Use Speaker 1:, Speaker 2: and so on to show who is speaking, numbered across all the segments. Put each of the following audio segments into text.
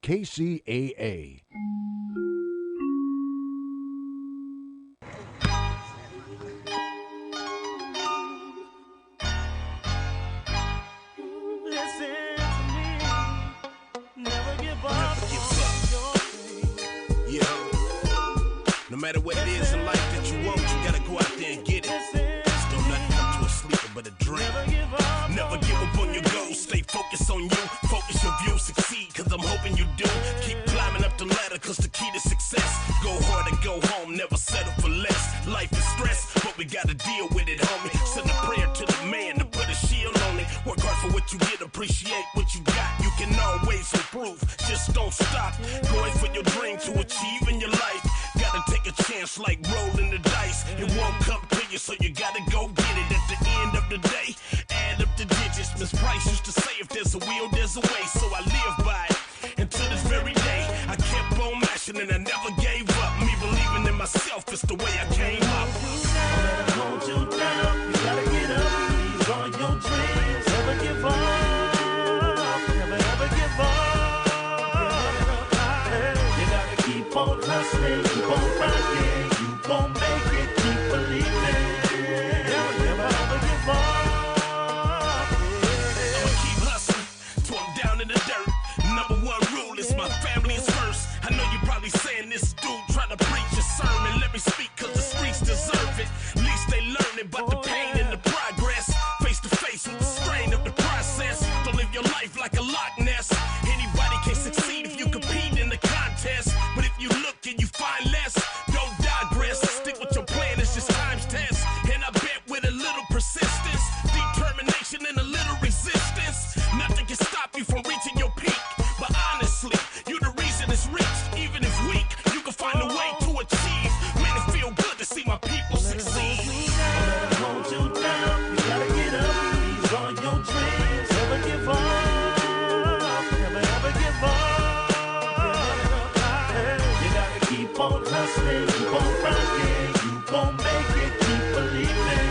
Speaker 1: KCAA.
Speaker 2: No matter what it is in life that you want, you gotta go out there and get it. Just don't let it come to a sleeper but a dream. Never give up on your goals, stay focused on you. Focus your view, succeed, cause I'm hoping you do. Keep climbing up the ladder, cause the key to success. Go hard and go home, never settle for less. Life is stress, but we gotta deal with it, homie. Send a prayer to the man to put a shield on it. Work hard for what you get, appreciate what you got. You can always improve, just don't stop. Going for your dream to achieve in your life. Gotta take a chance like rolling the dice. It won't come to you, so you gotta go get it. At the end of the day, add up the digits. Miss Price used to say, if there's a will, there's a way. So I live by it until this very day. I kept on mashing and I never gave up. Me believing in myself is the way I came up.
Speaker 3: Never hold you down, you gotta get up. These are your dreams, never give up. Never ever give up. You gotta keep on hustling, keep on grinding. You gon' make it, keep believing. Never ever give up.
Speaker 2: I'ma keep hustling till I'm down in the dirt. Number one rule is my family is first. I know you probably saying this dude trying to preach a sermon. Let me speak cause the streets deserve it. At least they learn it, but the pain and the progress. Face to face with the strain of the process. Don't live your life like a Loch Ness. Anybody can succeed if you compete in the contest. But if you look and you find less, don't digress. Stick with your plan, it's just time's test. And I bet with a little persistence, determination and a little resistance, nothing can stop you from reaching your peak. But honestly, you the reason it's reached. Even if weak, you can find a way to achieve. Man, it feel good to see my people succeed.
Speaker 3: Never hold you down, you gotta get up. These are your dreams, never give up. Never ever give up. You gotta keep on hustling, keep on grinding. You gon' make it, keep believing.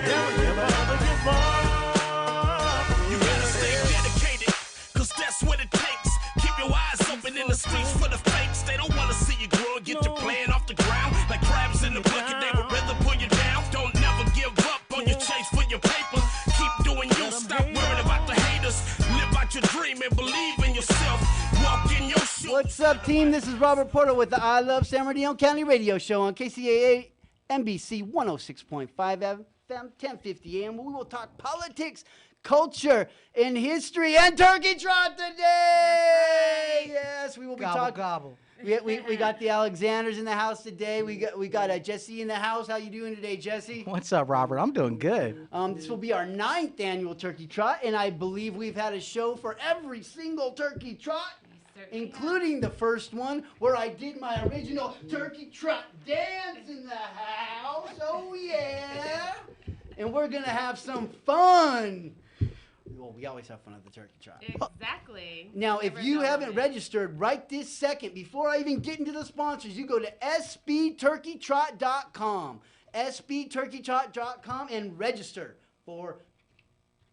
Speaker 3: Never ever give up.
Speaker 2: You gotta stay dedicated, cause that's what it takes. Keep your eyes open in the streets for the fakes. They don't wanna see you grow and get your plan off the ground. Like crabs in the bucket, they would rather pull you down. Don't never give up on your chase for your paper. Keep doing you, stop worrying about the haters. Live out your dream and believe in yourself. Walk in your shoes.
Speaker 4: What's up, team? This is Robert Porter with the I Love San Bernardino County Radio Show on KCAA NBC 106.5 FM, 1050 AM. We will talk politics, culture, and history, and turkey trot today. Yes, we will be talking.
Speaker 5: Gobble.
Speaker 4: We got the Alexanders in the house today. We got Jesse in the house. How you doing today, Jesse?
Speaker 5: What's up, Robert? I'm doing good.
Speaker 4: This will be our 9th annual turkey trot, and I believe we've had a show for every single turkey trot, including the first one where I did my original turkey trot dance in the house. Oh yeah! And we're gonna have some fun. Well, we always have fun at the turkey trot.
Speaker 6: Exactly.
Speaker 4: Now, if
Speaker 6: Never
Speaker 4: you
Speaker 6: know
Speaker 4: haven't
Speaker 6: it.
Speaker 4: registered right this second, before I even get into the sponsors, you go to sbturkeytrot.com, sbturkeytrot.com, and register for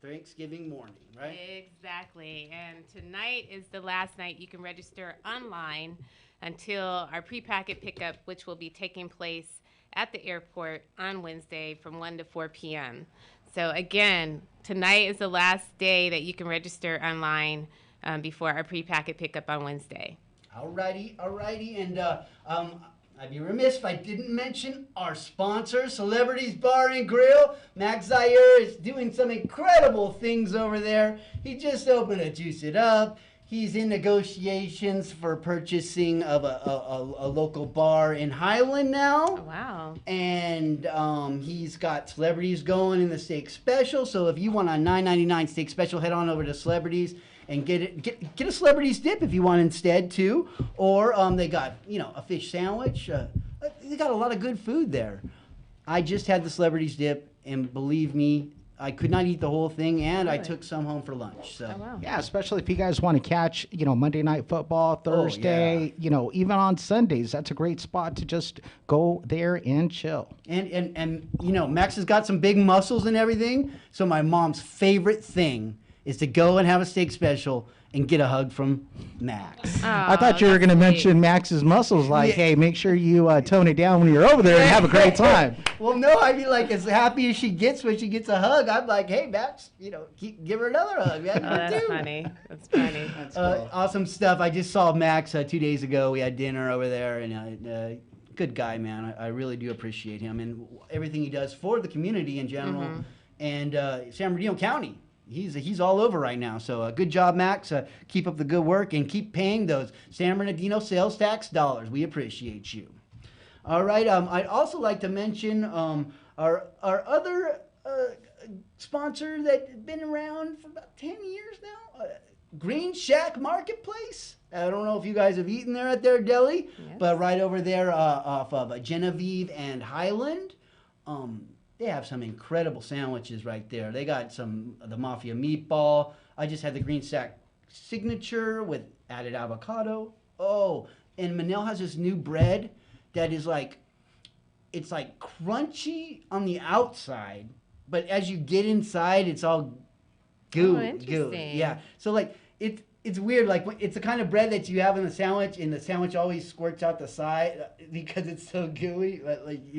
Speaker 4: Thanksgiving morning, right?
Speaker 6: Exactly. And tonight is the last night you can register online until our pre-packet pickup, which will be taking place at the airport on Wednesday from 1 to 4 p.m. So again, tonight is the last day that you can register online before our pre-packet pickup on Wednesday.
Speaker 4: Alrighty. And I'd be remiss if I didn't mention our sponsor, Celebrities Bar and Grill. Max Zaire is doing some incredible things over there. He just opened a Juice It Up. He's in negotiations for purchasing of a local bar in Highland now.
Speaker 6: Oh, wow.
Speaker 4: And he's got Celebrities going in the steak special. So if you want a $9.99 steak special, head on over to Celebrities and get a Celebrities dip if you want instead too. Or they got a fish sandwich. They got a lot of good food there. I just had the Celebrities dip, and believe me, I could not eat the whole thing, and
Speaker 6: Really?
Speaker 4: I took some home for lunch. So.
Speaker 6: Oh, wow.
Speaker 5: Yeah, especially if you guys want to catch, Monday Night Football, Thursday, even on Sundays. That's a great spot to just go there and chill.
Speaker 4: And Max has got some big muscles and everything. So my mom's favorite thing is to go and have a steak special and get a hug from Max.
Speaker 5: I thought you were going to mention Max's muscles. Like, hey, make sure you tone it down when you're over there and have a great time.
Speaker 4: Well, no, I mean, like, as happy as she gets when she gets a hug, I'm like, hey, Max, give her another hug. Man.
Speaker 6: Oh, that's funny. That's funny.
Speaker 5: That's cool.
Speaker 4: Awesome stuff. I just saw Max 2 days ago. We had dinner over there, and good guy, man. I really do appreciate him and everything he does for the community in general, and San Bernardino County. He's all over right now. So good job, Max. Keep up the good work and keep paying those San Bernardino sales tax dollars. We appreciate you. All right. I'd also like to mention our other sponsor that's been around for about 10 years now, Green Shack Marketplace. I don't know if you guys have eaten there at their deli, but right over there off of Genevieve and Highland. They have some incredible sandwiches right there. They got the Mafia meatball. I just had the Green Shack signature with added avocado. Oh, and Manel has this new bread that is it's like crunchy on the outside, but as you get inside, it's all goo.
Speaker 6: Oh, interesting.
Speaker 4: Yeah. So it's weird. Like it's the kind of bread that you have in the sandwich, and the sandwich always squirts out the side because it's so gooey.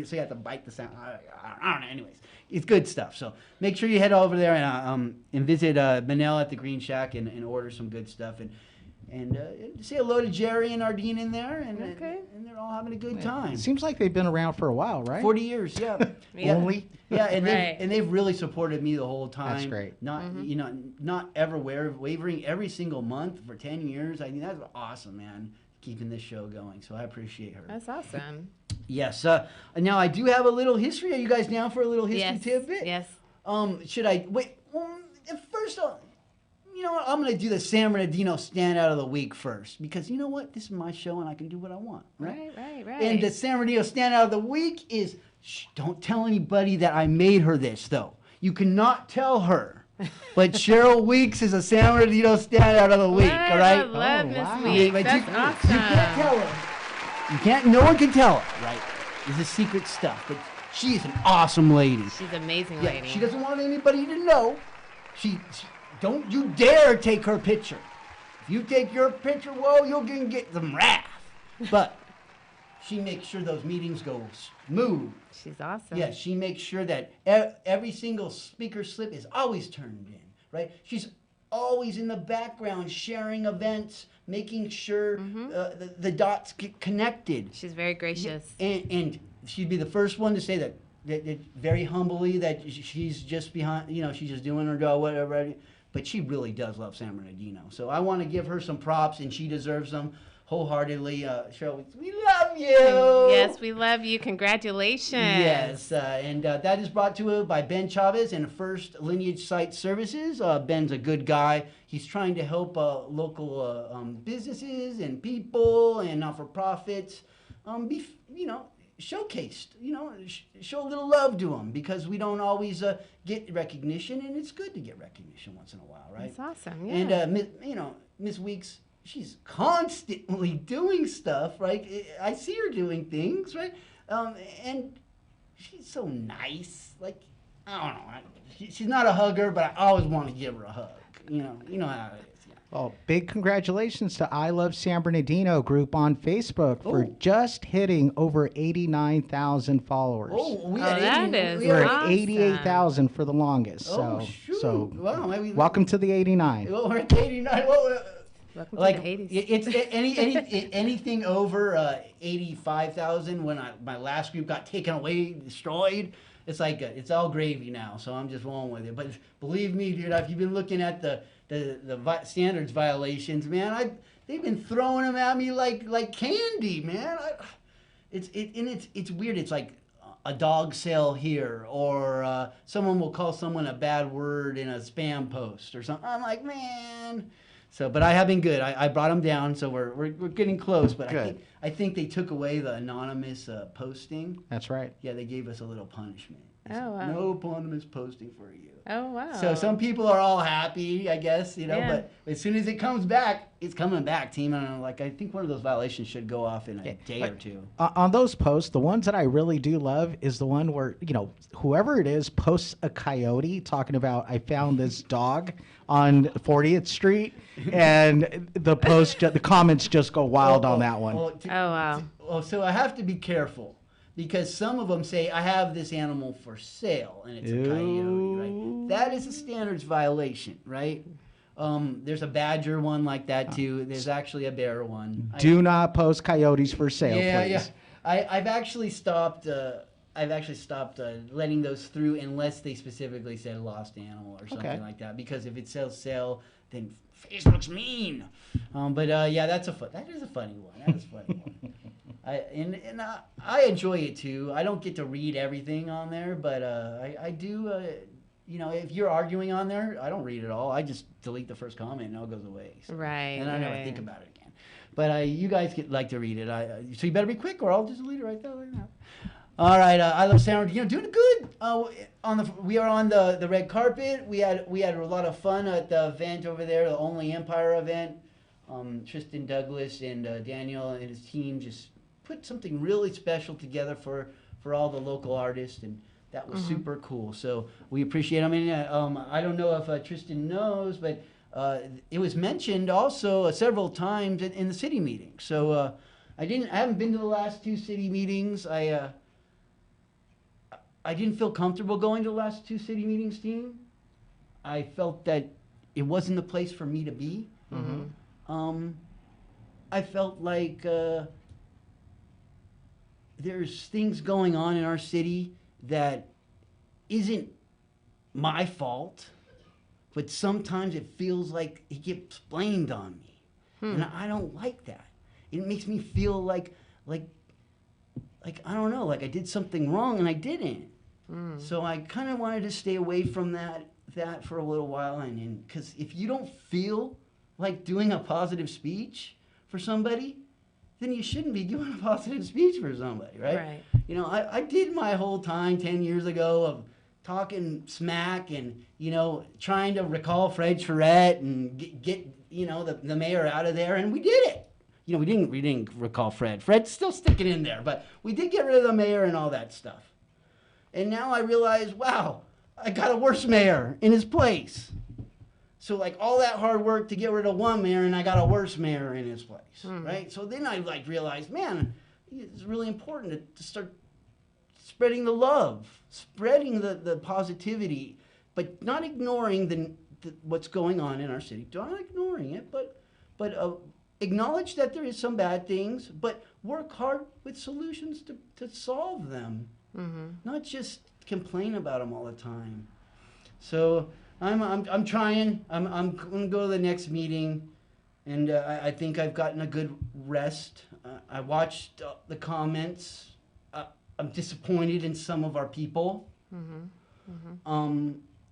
Speaker 4: So you have to bite the sandwich. I don't know. Anyways, it's good stuff. So make sure you head over there and visit Manel at the Green Shack and order some good stuff and say hello to Jerry and Ardeen in there, and they're all having a good time.
Speaker 5: It seems like they've been around for a while, right?
Speaker 4: 40 years, yeah.
Speaker 5: Only.
Speaker 4: Yeah, and they've really supported me the whole time.
Speaker 5: That's great.
Speaker 4: Not ever wavering every single month for 10 years. I mean, that's awesome, man. Keeping this show going. So I appreciate her.
Speaker 6: That's awesome.
Speaker 4: Yes. Now I do have a little history. Are you guys down for a little history tidbit?
Speaker 6: Yes.
Speaker 4: Should I wait? First, you know what? I'm going to do the San Bernardino Standout of the Week first because you know what? This is my show and I can do what I want, right?
Speaker 6: Right.
Speaker 4: And the San Bernardino Standout of the Week is, don't tell anybody that I made her this, though. You cannot tell her. But Cheryl Weeks is a San Bernardino Standout of the Week, all right?
Speaker 6: I love Miss
Speaker 5: wow.
Speaker 6: Weeks.
Speaker 4: But
Speaker 6: That's awesome.
Speaker 4: You can't tell her. No one can tell her, right? This is secret stuff, but she is an awesome lady.
Speaker 6: She's an amazing
Speaker 4: Yeah,
Speaker 6: lady.
Speaker 4: she doesn't want anybody to know. Don't you dare take her picture. If you take your picture, whoa, you're going to get some wrath. But she makes sure those meetings go smooth.
Speaker 6: She's awesome.
Speaker 4: Yeah, she makes sure that every single speaker slip is always turned in, right? She's always in the background sharing events, making sure the dots get connected.
Speaker 6: She's very gracious.
Speaker 4: And she'd be the first one to say that very humbly that she's just behind, she's just doing her job, whatever. But she really does love San Bernardino. So I want to give her some props, and she deserves them wholeheartedly. Cheryl, we love you.
Speaker 6: Yes, we love you. Congratulations.
Speaker 4: Yes, and that is brought to you by Ben Chavez and First Lineage Site Services. Ben's a good guy. He's trying to help local businesses and people and not-for-profits be, showcased, show a little love to them because we don't always get recognition, and it's good to get recognition once in a while, right?
Speaker 6: That's awesome, yeah.
Speaker 4: And, Miss Weeks, she's constantly doing stuff, right? I see her doing things, right? And she's so nice. Like, I don't know. She's not a hugger, but I always want to give her a hug. You know how it is. Yeah.
Speaker 5: Well, big congratulations to I Love San Bernardino group on Facebook for just hitting over 89,000 followers.
Speaker 4: Oh,
Speaker 6: We're
Speaker 5: at 88,000 for the longest. So
Speaker 4: wow,
Speaker 5: welcome to the 89.
Speaker 4: Well, we're at 89. Well,
Speaker 6: Welcome
Speaker 4: like
Speaker 6: to the 80s.
Speaker 4: it's anything over 85,000. When my last group got taken away, destroyed, it's like it's all gravy now. So I'm just rolling with it. But believe me, dude, if you've been looking at the standards violations, man, they've been throwing them at me like candy, man. It's weird. It's like a dog sale here, or someone will call someone a bad word in a spam post or something. I'm like, man. So, but I have been good. I brought them down, so we're getting close. But I think they took away the anonymous posting.
Speaker 5: That's right.
Speaker 4: Yeah, they gave us a little punishment.
Speaker 6: Oh, wow.
Speaker 4: No anonymous posting for you.
Speaker 6: Oh, wow.
Speaker 4: So some people are all happy, I guess,
Speaker 6: Yeah.
Speaker 4: but as soon as it comes back, it's coming back, team. And I'm like, I think one of those violations should go off in a day or two.
Speaker 5: On those posts, the ones that I really do love is the one where, whoever it is posts a coyote talking about, I found this dog on 40th Street, and the comments just go wild on that one.
Speaker 6: Oh, wow.
Speaker 4: So I have to be careful. Because some of them say, I have this animal for sale, and it's a coyote, right? That is a standards violation, right? There's a badger one like that, too. There's actually a bear one.
Speaker 5: Do not post coyotes for sale, please.
Speaker 4: Yeah. I've actually stopped letting those through unless they specifically said lost animal or something like that. Because if it says sale, then Facebook's mean. Yeah, that is a funny one. That is a funny one. I enjoy it too. I don't get to read everything on there, but I do. If you're arguing on there, I don't read it all. I just delete the first comment and it all goes away. So.
Speaker 6: Right.
Speaker 4: And I never think about it again. But you guys like to read it. So you better be quick, or I'll just delete it right there. All right. I love San Bernardino. Doing good. We are on the red carpet. We had a lot of fun at the event over there, the Only Empire event. Tristan Douglas and Daniel and his team just put something really special together for all the local artists, and that was super cool. So we appreciate it. I mean, I don't know if Tristan knows, but it was mentioned also several times in the city meeting. So I haven't been to the last two city meetings. I didn't feel comfortable going to the last two city meetings, team. I felt that it wasn't the place for me to be. I felt like there's things going on in our city that isn't my fault, but sometimes it feels like it gets blamed on me. And I don't like that. It makes me feel like I don't know, like I did something wrong and I didn't. So I kind of wanted to stay away from that for a little while, and because if you don't feel like doing a positive speech for somebody, then you shouldn't be doing a positive speech for somebody, right? I did my whole time 10 years ago of talking smack and, trying to recall Fred Charette and get the mayor out of there, and we did it. We didn't recall Fred. Fred's still sticking in there, but we did get rid of the mayor and all that stuff. And now I realize, wow, I got a worse mayor in his place. So all that hard work to get rid of one mayor, and I got a worse mayor in his place, right? So then I realized, man, it's really important to start spreading the love, spreading the positivity, but not ignoring what's going on in our city. Not ignoring it, but acknowledge that there is some bad things, but work hard with solutions to solve them, not just complain about them all the time. So I'm trying. I'm going to go to the next meeting, and I think I've gotten a good rest. I watched the comments. I'm disappointed in some of our people.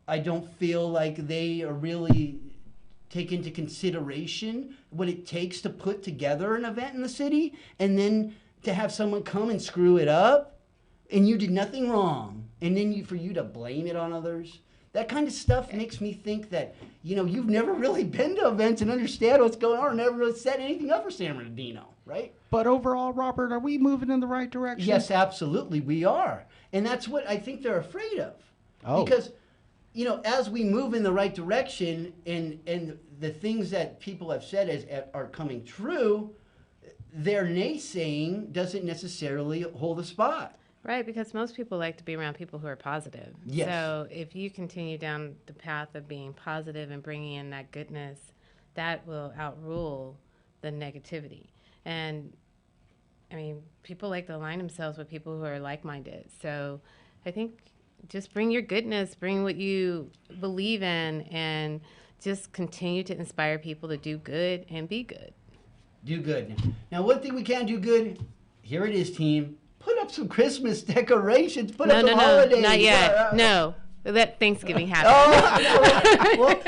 Speaker 4: I don't feel like they are really take into consideration what it takes to put together an event in the city, and then to have someone come and screw it up, and you did nothing wrong, and then for you to blame it on others. That kind of stuff makes me think that, you've never really been to events and understand what's going on, or never really set anything up for San Bernardino, right?
Speaker 5: But overall, Robert, are we moving in the right direction?
Speaker 4: Yes, absolutely, we are. And that's what I think they're afraid of. Because, as we move in the right direction and the things that people have said are coming true, their naysaying doesn't necessarily hold a spot.
Speaker 6: Right, because most people like to be around people who are positive.
Speaker 4: Yes.
Speaker 6: So if you continue down the path of being positive and bringing in that goodness, that will outrule the negativity. And, people like to align themselves with people who are like-minded. So I think just bring your goodness, bring what you believe in, and just continue to inspire people to do good and be good. Do good. Now, one thing we can do good, here it is, team. Put up some Christmas decorations. Put up some holidays.
Speaker 1: Not yet. No. Let Thanksgiving happen.
Speaker 4: Well,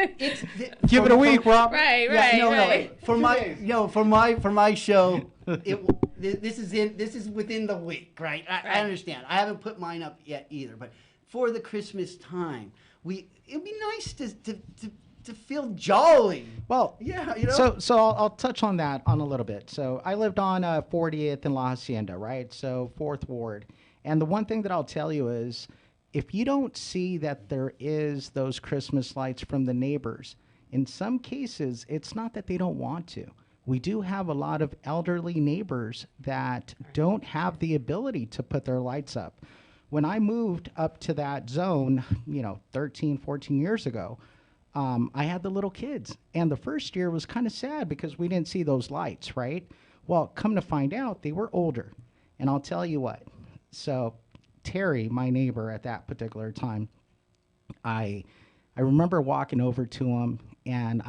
Speaker 5: give it a week, Rob.
Speaker 1: Right.
Speaker 4: For my show, this is within the week, right? I understand. I haven't put mine up yet either, but for the Christmas time. It'd be nice to feel jolly.
Speaker 5: Well,
Speaker 4: Yeah, you know.
Speaker 5: so I'll touch on that on a little bit. So I lived on 40th and La Hacienda, right? So 4th Ward. And the one thing that I'll tell you is, if you don't see that there is those Christmas lights from the neighbors, in some cases, it's not that they don't want to. We do have a lot of elderly neighbors that don't have the ability to put their lights up. When I moved up to that zone, 13, 14 years ago, I had the little kids. And the first year was kind of sad because we didn't see those lights, right? Well, come to find out, they were older. And I'll tell you what. So Terry, my neighbor at that particular time, I remember walking over to him, and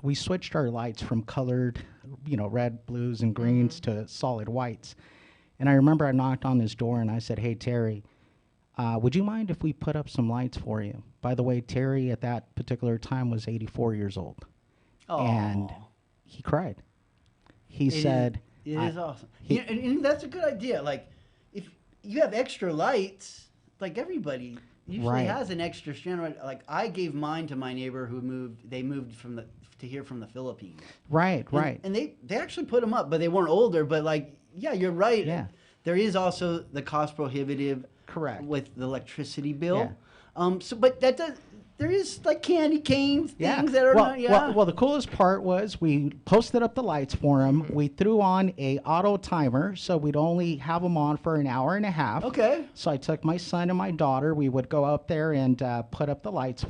Speaker 5: we switched our lights from colored, red, blues, and greens to solid whites. And I remember I knocked on his door and I said, "Hey, Terry, would you mind if we put up some lights for you?" By the way, Terry at that particular time was 84 years old. And he cried. He said,
Speaker 4: It is awesome. And that's a good idea. Like, if you have extra lights, like everybody usually has an extra strand. Like, I gave mine to my neighbor who moved. They moved to here from the Philippines.
Speaker 5: Right.
Speaker 4: And they actually put them up, but they weren't older. But like, yeah, you're right.
Speaker 5: Yeah.
Speaker 4: There is also the cost prohibitive.
Speaker 5: Correct.
Speaker 4: With the electricity bill.
Speaker 5: Yeah.
Speaker 4: But that does. There is like candy canes, things that are not.
Speaker 5: Well, the coolest part was we posted up the lights for him. We threw on a auto timer, so we'd only have them on for an hour and a half.
Speaker 4: Okay.
Speaker 5: So I took my son and my daughter. We would go up there and put up the lights,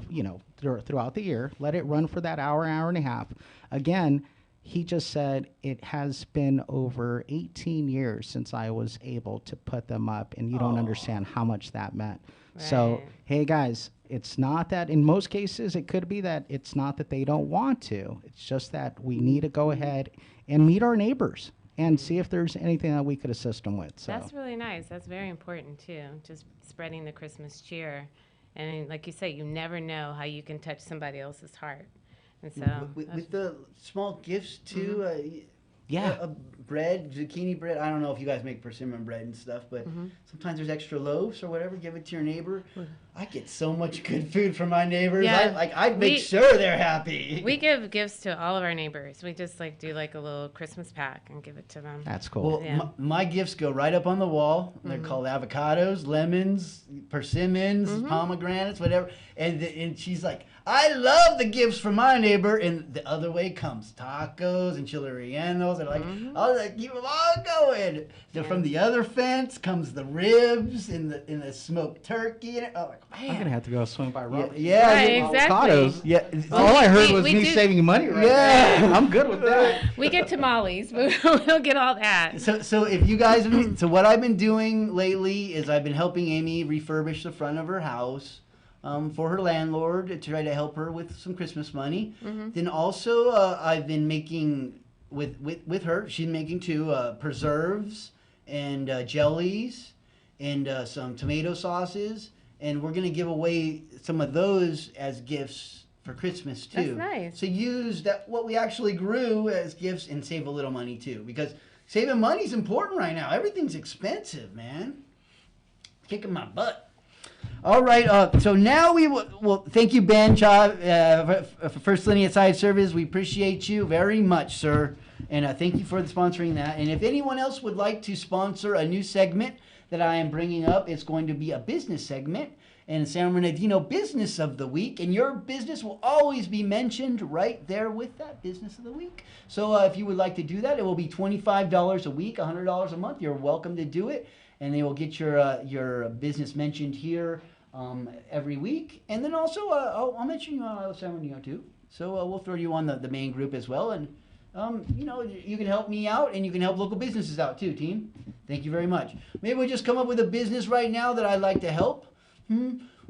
Speaker 5: throughout the year. Let it run for that hour and a half. Again, he just said it has been over 18 years since I was able to put them up, and you don't understand how much that meant. Right. So, hey guys, it's not that in most cases it could be that it's not that they don't want to. It's just that we need to go ahead and meet our neighbors and see if there's anything that we could assist them with. So
Speaker 6: that's really nice. That's very important too. Just spreading the Christmas cheer, and like you say, you never know how you can touch somebody else's heart. And so
Speaker 4: with the small gifts too.
Speaker 5: Yeah.
Speaker 4: Bread, zucchini bread. I don't know if you guys make persimmon bread and stuff, but sometimes there's extra loaves or whatever. Give it to your neighbor. I get so much good food from my neighbors.
Speaker 6: Yeah.
Speaker 4: I make sure they're happy.
Speaker 6: We give gifts to all of our neighbors. We just do a little Christmas pack and give it to them.
Speaker 5: That's cool.
Speaker 4: Well, my gifts go right up on the wall. They're called avocados, lemons, persimmons, pomegranates, whatever. And she's like, "I love the gifts from my neighbor." And the other way comes tacos and chile rellenos. And I was like, keep them all going. From the other fence comes the ribs and the smoked turkey. And
Speaker 5: I'm gonna have to go swing by Robert.
Speaker 4: Yeah,
Speaker 6: right, exactly.
Speaker 5: Avocados. Yeah, all I heard was me saving money. Right there. I'm good with that.
Speaker 6: We get tamales, but we don't get all that.
Speaker 4: So if you guys, what I've been doing lately is I've been helping Amy refurbish the front of her house. For her landlord to try to help her with some Christmas money. Then also I've been making with her. She's making too preserves and jellies and some tomato sauces, and we're gonna give away some of those as gifts for Christmas too.
Speaker 6: That's nice.
Speaker 4: So use what we actually grew as gifts and save a little money too, because saving money is important right now. Everything's expensive, man. Kicking my butt. All right, so now we will thank you, Ben Cha, for First Lineage Side Service. We appreciate you very much, sir, and thank you for sponsoring that. And if anyone else would like to sponsor a new segment that I am bringing up, it's going to be a business segment and San Bernardino Business of the Week, and your business will always be mentioned right there with that Business of the Week. So if you would like to do that, it will be $25 a week, $100 a month. You're welcome to do it. And they will get your business mentioned here every week. And then also, I'll mention you on San Bernardino too. So we'll throw you on the main group as well. And, you can help me out and you can help local businesses out too, team. Thank you very much. Maybe we just come up with a business right now that I'd like to help.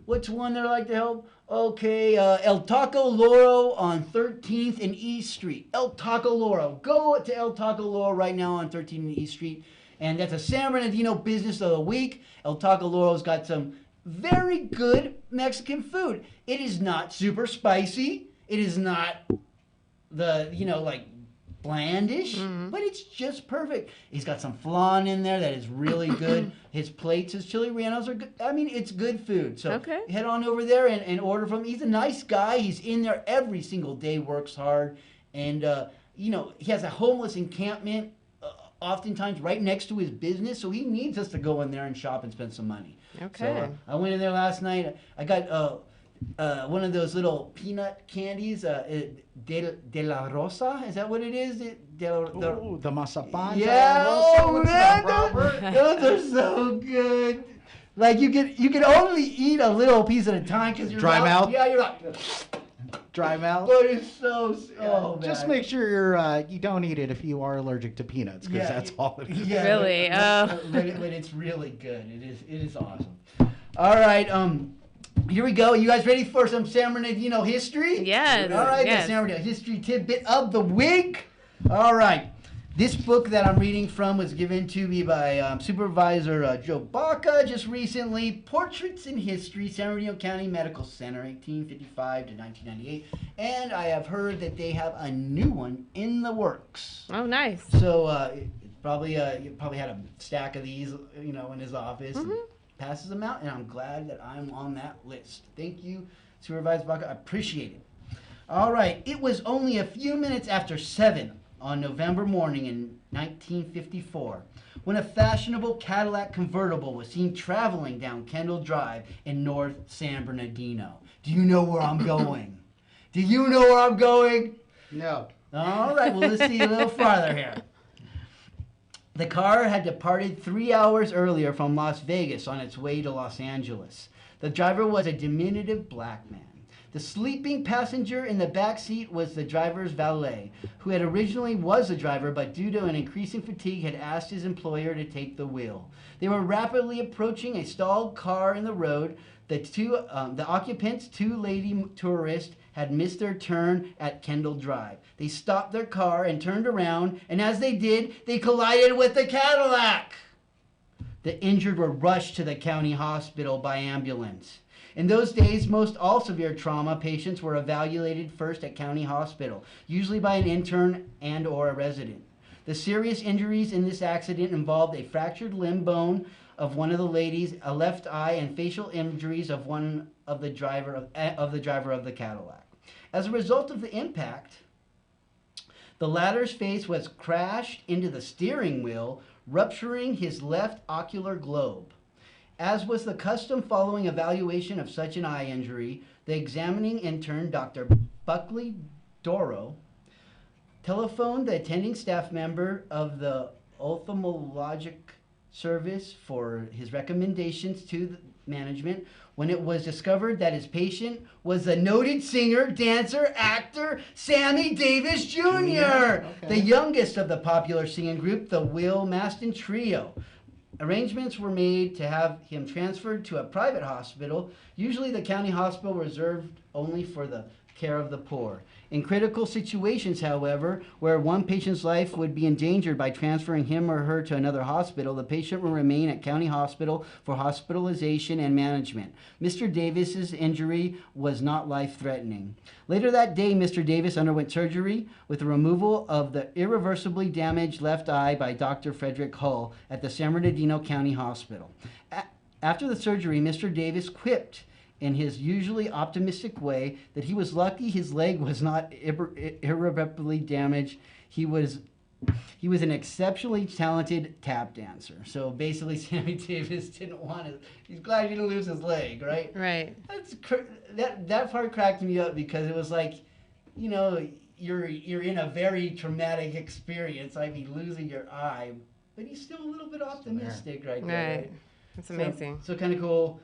Speaker 4: What's one that I'd like to help? Okay, El Taco Loro on 13th and East Street. El Taco Loro. Go to El Taco Loro right now on 13th and East Street. And that's a San Bernardino Business of the Week. El Taco Loro's got some very good Mexican food. It is not super spicy. It is not the, blandish, but it's just perfect. He's got some flan in there that is really good. His plates, his chili rellenos are good. I mean, it's good food. So
Speaker 6: Okay.
Speaker 4: head on over there and order from him. He's a nice guy. He's in there every single day, works hard. And, you know, he has a homeless encampment oftentimes right next to his business. So he needs us to go in there and shop and spend some money.
Speaker 6: Okay.
Speaker 4: So I went in there last night. I got one of those little peanut candies, de la Rosa. Is that what it is?
Speaker 5: Ooh, the masapan.
Speaker 4: Yeah, oh
Speaker 5: What's
Speaker 4: man,
Speaker 5: up, Robert?
Speaker 4: those are so good. Like you can only eat a little piece at a time because you're
Speaker 5: Dry mouth?
Speaker 4: Yeah, you're like,
Speaker 5: Dry mouth.
Speaker 4: but it's so. Oh man.
Speaker 5: Just make sure you don't eat it if you are allergic to peanuts, because that's all it is.
Speaker 4: Yeah,
Speaker 6: Really?
Speaker 4: but it's really good. It is awesome. All right, here we go. You guys ready for some San Bernardino history?
Speaker 6: Yes.
Speaker 4: All right,
Speaker 6: Yes.
Speaker 4: the San Bernardino history tidbit of the week. All right. This book that I'm reading from was given to me by Supervisor Joe Baca just recently. Portraits in History, San Bernardino County Medical Center, 1855 to 1998. And I have heard that they have a new one in the works.
Speaker 6: Oh, nice.
Speaker 4: So probably he probably had a stack of these, you know, in his office. And passes them out, and I'm glad that I'm on that list. Thank you, Supervisor Baca. I appreciate it. All right. It was only a few minutes after 7 on November morning in 1954 when a fashionable Cadillac convertible was seen traveling down Kendall Drive in North San Bernardino. Do you know where I'm going? Do you know where I'm going?
Speaker 5: No.
Speaker 4: All right, well, let's see a little farther here. The car had departed 3 hours earlier from Las Vegas on its way to Los Angeles. The driver was a diminutive black man. The sleeping passenger in the back seat was the driver's valet, who had originally was the driver, but due to an increasing fatigue had asked his employer to take the wheel. They were rapidly approaching a stalled car in the road. The occupants, 2 lady tourists, had missed their turn at Kendall Drive. They stopped their car and turned around, and as they did, they collided with the Cadillac. The injured were rushed to the county hospital by ambulance. In those days, most all severe trauma patients were evaluated first at county hospital, usually by an intern and or a resident. The serious injuries in this accident involved a fractured limb bone of one of the ladies, a left eye, and facial injuries of one of the driver of the Cadillac. As a result of the impact, the latter's face was crashed into the steering wheel, rupturing his left ocular globe. As was the custom following evaluation of such an eye injury, the examining intern, Dr. Buckley Doro, telephoned the attending staff member of the ophthalmologic service for his recommendations to the management when it was discovered that his patient was the noted singer, dancer, actor Sammy Davis Jr.,
Speaker 5: Okay.
Speaker 4: the youngest of the popular singing group, the Will Maston Trio. Arrangements were made to have him transferred to a private hospital, usually the county hospital reserved only for the care of the poor. In critical situations, however, where one patient's life would be endangered by transferring him or her to another hospital, the patient will remain at county hospital for hospitalization and management. Mr. Davis's injury was not life-threatening. Later that day, Mr. Davis underwent surgery with the removal of the irreversibly damaged left eye by Dr. Frederick Hull at the San Bernardino County Hospital. After the surgery, Mr. Davis quipped in his usually optimistic way that he was lucky his leg was not irreparably damaged. He was an exceptionally talented tap dancer. So basically, Sammy Davis didn't want to. He's glad he didn't lose his leg, right?
Speaker 6: Right.
Speaker 4: That part cracked me up because it was like, you know, you're in a very traumatic experience. I mean, losing your eye, but he's still a little bit optimistic right there.
Speaker 6: Right. That's amazing.
Speaker 4: So kind of cool.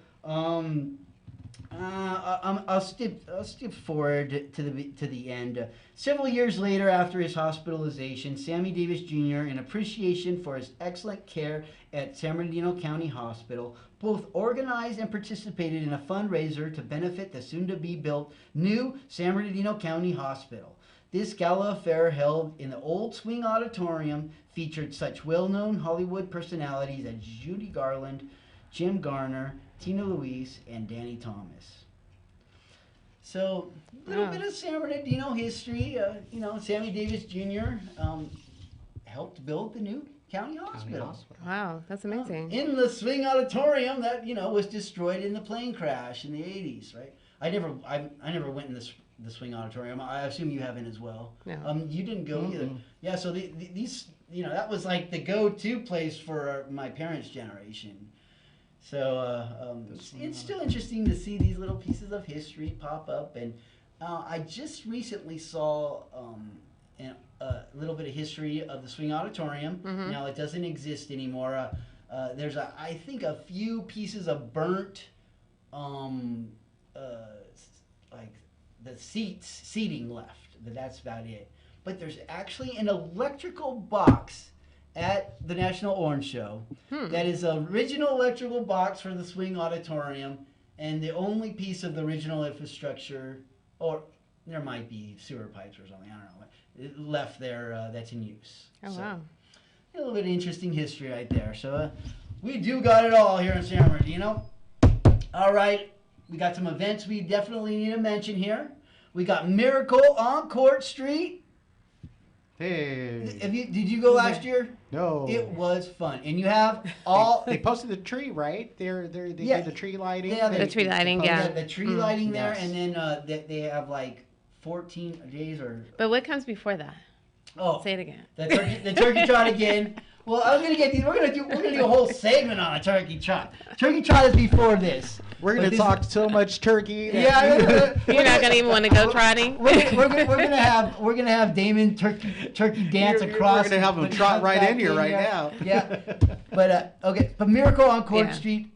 Speaker 4: I'll skip forward to the end. Several years later, after his hospitalization, Sammy Davis Jr., in appreciation for his excellent care at San Bernardino County Hospital, both organized and participated in a fundraiser to benefit the soon-to-be-built new San Bernardino County Hospital. This gala affair, held in the Old Swing Auditorium, featured such well-known Hollywood personalities as Judy Garland, Jim Garner, Tina Louise, and Danny Thomas. So a little bit of San Bernardino history. Sammy Davis Jr. Helped build the new county hospital.
Speaker 1: Wow, that's amazing.
Speaker 4: In the Swing Auditorium that was destroyed in the plane crash in the 80s, right? I never went in the Swing Auditorium. I assume you haven't as well.
Speaker 1: No.
Speaker 4: You didn't go either. Yeah. So these that was like the go-to place for my parents' generation. So it's still interesting to see these little pieces of history pop up, and I just recently saw a little bit of history of the Swing Auditorium.
Speaker 1: Mm-hmm.
Speaker 4: Now it doesn't exist anymore. There's I think a few pieces of burnt, like the seating left, but that's about it. But there's actually an electrical box at the National Orange Show that is an original electrical box for the Swing Auditorium, and the only piece of the original infrastructure, or there might be sewer pipes or something, I don't know, left there that's in use.
Speaker 1: Oh, wow.
Speaker 4: A little bit of interesting history right there. So we do got it all here in San Bernardino. All right, we got some events we definitely need to mention here. We got Miracle on Court Street.
Speaker 5: Hey.
Speaker 4: Did you go last year?
Speaker 5: No.
Speaker 4: It was fun, and you have all.
Speaker 5: They posted the tree, right? They
Speaker 4: Yeah.
Speaker 5: did the tree lighting.
Speaker 4: Yeah,
Speaker 1: The tree lighting,
Speaker 4: posted
Speaker 1: yeah.
Speaker 4: the tree lighting there,
Speaker 5: Yes.
Speaker 4: and then they have like 14 days or.
Speaker 1: But what comes before that?
Speaker 4: Oh,
Speaker 1: Say it again.
Speaker 4: the turkey trot again. Well, I was gonna get these. We're gonna do a whole segment on a turkey trot. Turkey trot is before this.
Speaker 5: We're going to talk so much turkey.
Speaker 4: Yeah,
Speaker 1: You're not going to even want to go trotting?
Speaker 4: we're gonna have Damon turkey dance across.
Speaker 5: We're going to have him trot right in here right now.
Speaker 4: Yeah, but okay. But Miracle on Court
Speaker 1: Yeah.
Speaker 4: Street,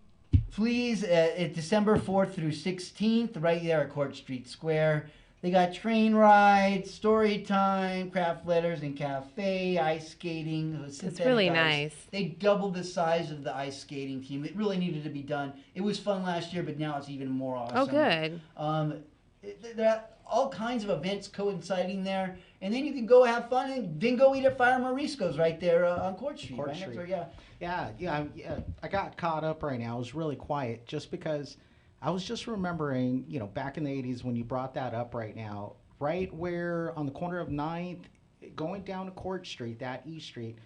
Speaker 4: please. It's December 4th through 16th, right there at Court Street Square. They got train rides, story time, craft letters and cafe, ice skating.
Speaker 1: It's really nice.
Speaker 4: They doubled the size of the ice skating team. It really needed to be done. It was fun last year, but now it's even more awesome.
Speaker 1: Oh, good.
Speaker 4: There are all kinds of events coinciding there, and then you can go have fun and then go eat at Fire Morisco's right there on Court Street.
Speaker 5: Court
Speaker 4: right?
Speaker 5: Street.
Speaker 4: That's where,
Speaker 5: Yeah. I got caught up right now. I was really quiet just because I was just remembering, back in the 80s when you brought that up right now, right where on the corner of 9th, going down to Court Street, that East Street,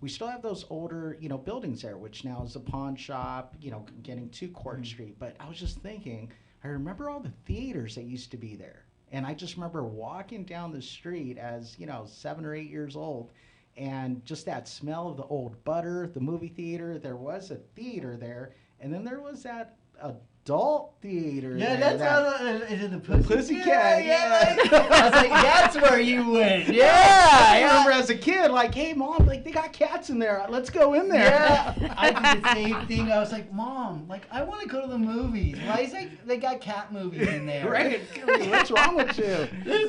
Speaker 5: we still have those older, buildings there, which now is a pawn shop, getting to Court Street. But I was just thinking, I remember all the theaters that used to be there. And I just remember walking down the street as, 7 or 8 years old, and just that smell of the old butter, the movie theater. There was a theater there, and then there was that adult theater.
Speaker 4: Yeah,
Speaker 5: there,
Speaker 4: that's is it the
Speaker 5: Pussycat, yeah.
Speaker 4: I was like, that's where you went. Yeah,
Speaker 5: I remember as a kid, like, hey, Mom, like, they got cats in there. Let's go in there.
Speaker 4: Yeah, I did the same thing. I was like, Mom, like, I want to go to the movies. Why is they got cat movies in there?
Speaker 5: Right? What's wrong with you?